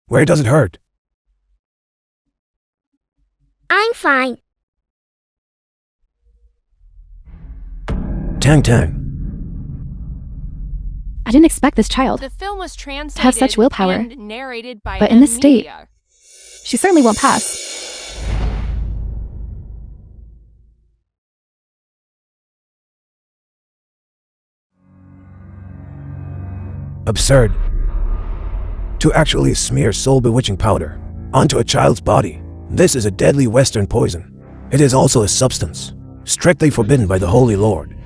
Where does it hurt? I'm fine. Tang Tang. I didn't expect this child. The film was translated have such willpower. and narrated by But in this state, media. She certainly won't pass. Absurd. To actually smear soul-bewitching powder onto a child's body. This is a deadly Western poison. It is also a substance strictly forbidden by the Holy Lord.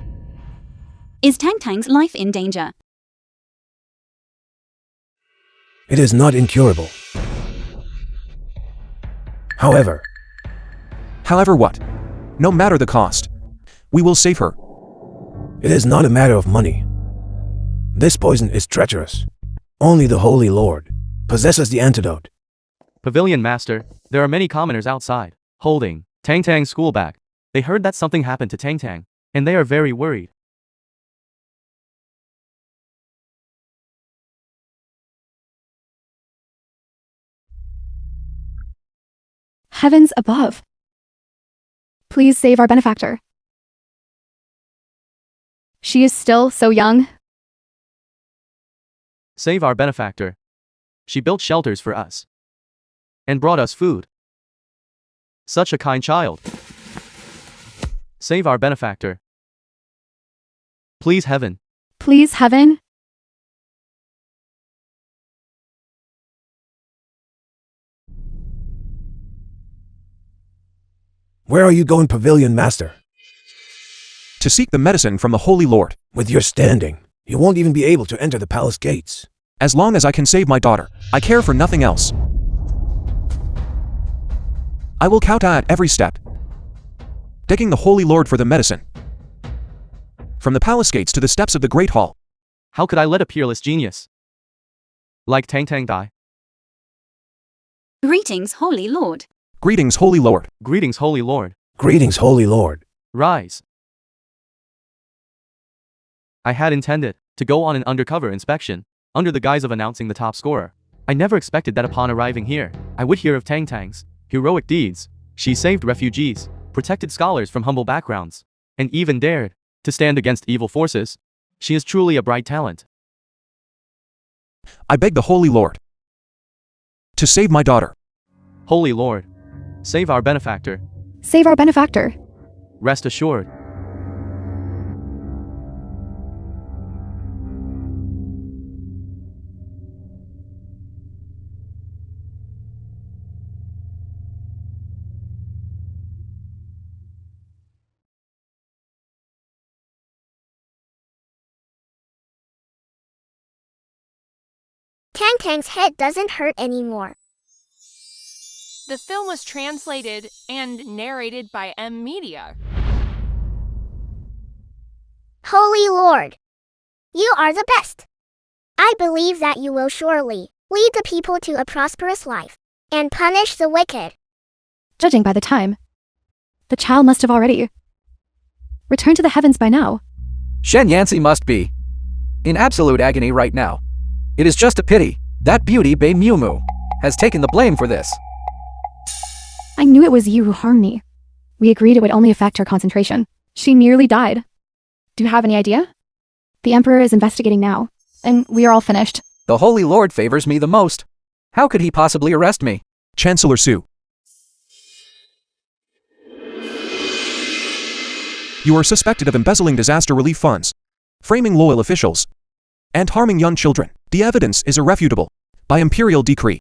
Is Tang Tang's life in danger? It is not incurable. However, However what? No matter the cost. We will save her. it is not a matter of money. This poison is treacherous. Only the Holy Lord possesses the antidote. Pavilion Master, there are many commoners outside, holding Tang Tang's school bag. They heard that something happened to Tang Tang, and they are very worried. Heavens above. Please save our benefactor. She is still so young. Save our benefactor. She built shelters for us and brought us food. Such a kind child. Save our benefactor. Please, heaven. Please, heaven. Where are you going, Pavilion Master? To seek the medicine from the Holy Lord. With your standing, you won't even be able to enter the palace gates. As long as I can save my daughter, I care for nothing else. I will kowtow at every step, begging the Holy Lord for the medicine. From the palace gates to the steps of the Great Hall. How could I let a peerless genius like Tang Tang die? Greetings, Holy Lord. Greetings, Holy Lord. Greetings, Holy Lord. Greetings, Holy Lord. Rise. I had intended to go on an undercover inspection, under the guise of announcing the top scorer. I never expected that upon arriving here, I would hear of Tang Tang's heroic deeds. She saved refugees, protected scholars from humble backgrounds, and even dared to stand against evil forces. She is truly a bright talent. I beg the Holy Lord to save my daughter. Holy Lord, save our benefactor. Save our benefactor. Rest assured. Tang Tang's head doesn't hurt anymore. The film was translated and narrated by media. Holy Lord, you are the best. I believe that you will surely lead the people to a prosperous life and punish the wicked. Judging by the time, the child must have already returned to the heavens by now. Shen Yancy must be in absolute agony right now. It is just a pity that beauty Bei Miu Mu has taken the blame for this. I knew it was you who harmed me. We agreed it would only affect her concentration. She nearly died. Do you have any idea? The Emperor is investigating now, and we are all finished. The Holy Lord favors me the most. How could he possibly arrest me? Chancellor Su. You are suspected of embezzling disaster relief funds, framing loyal officials, and harming young children. The evidence is irrefutable by imperial decree.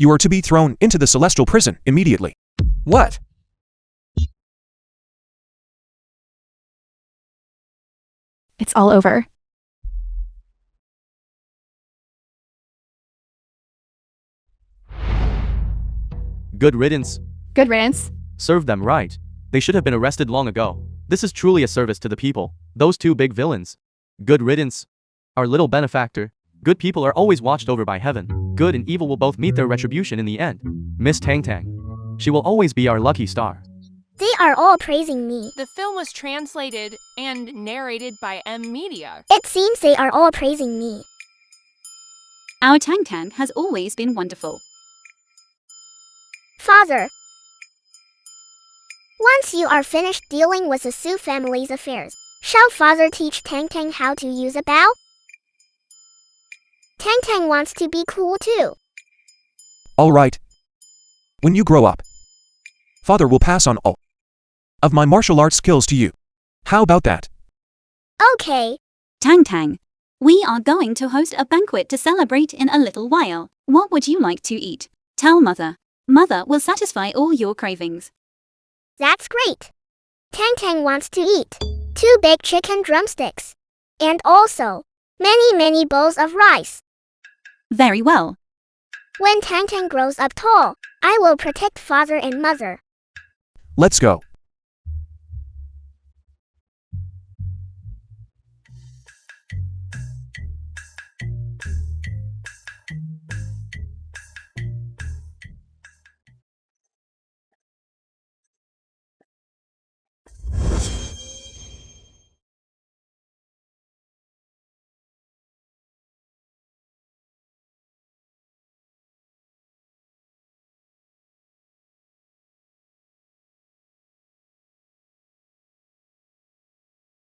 You are to be thrown into the celestial prison immediately. What? It's all over. Good riddance. Good riddance. Serve them right. They should have been arrested long ago. This is truly a service to the people. Those two big villains. Good riddance. Our little benefactor. Good people are always watched over by heaven. Good and evil will both meet their retribution in the end. Miss Tang Tang. She will always be our lucky star. They are all praising me. The film was translated and narrated by M Media. It seems they are all praising me. Our Tang Tang has always been wonderful. Father, once you are finished dealing with the Su family's affairs, shall Father teach Tang Tang how to use a bow? Tang Tang wants to be cool too. All right. When you grow up, Father will pass on all of my martial arts skills to you. How about that? Okay. Tang Tang, we are going to host a banquet to celebrate in a little while. What would you like to eat? Tell Mother. Mother will satisfy all your cravings. That's great. Tang Tang wants to eat 2 big chicken drumsticks. And also, many bowls of rice. Very well. When Tang Tang grows up tall, I will protect Father and Mother. Let's go.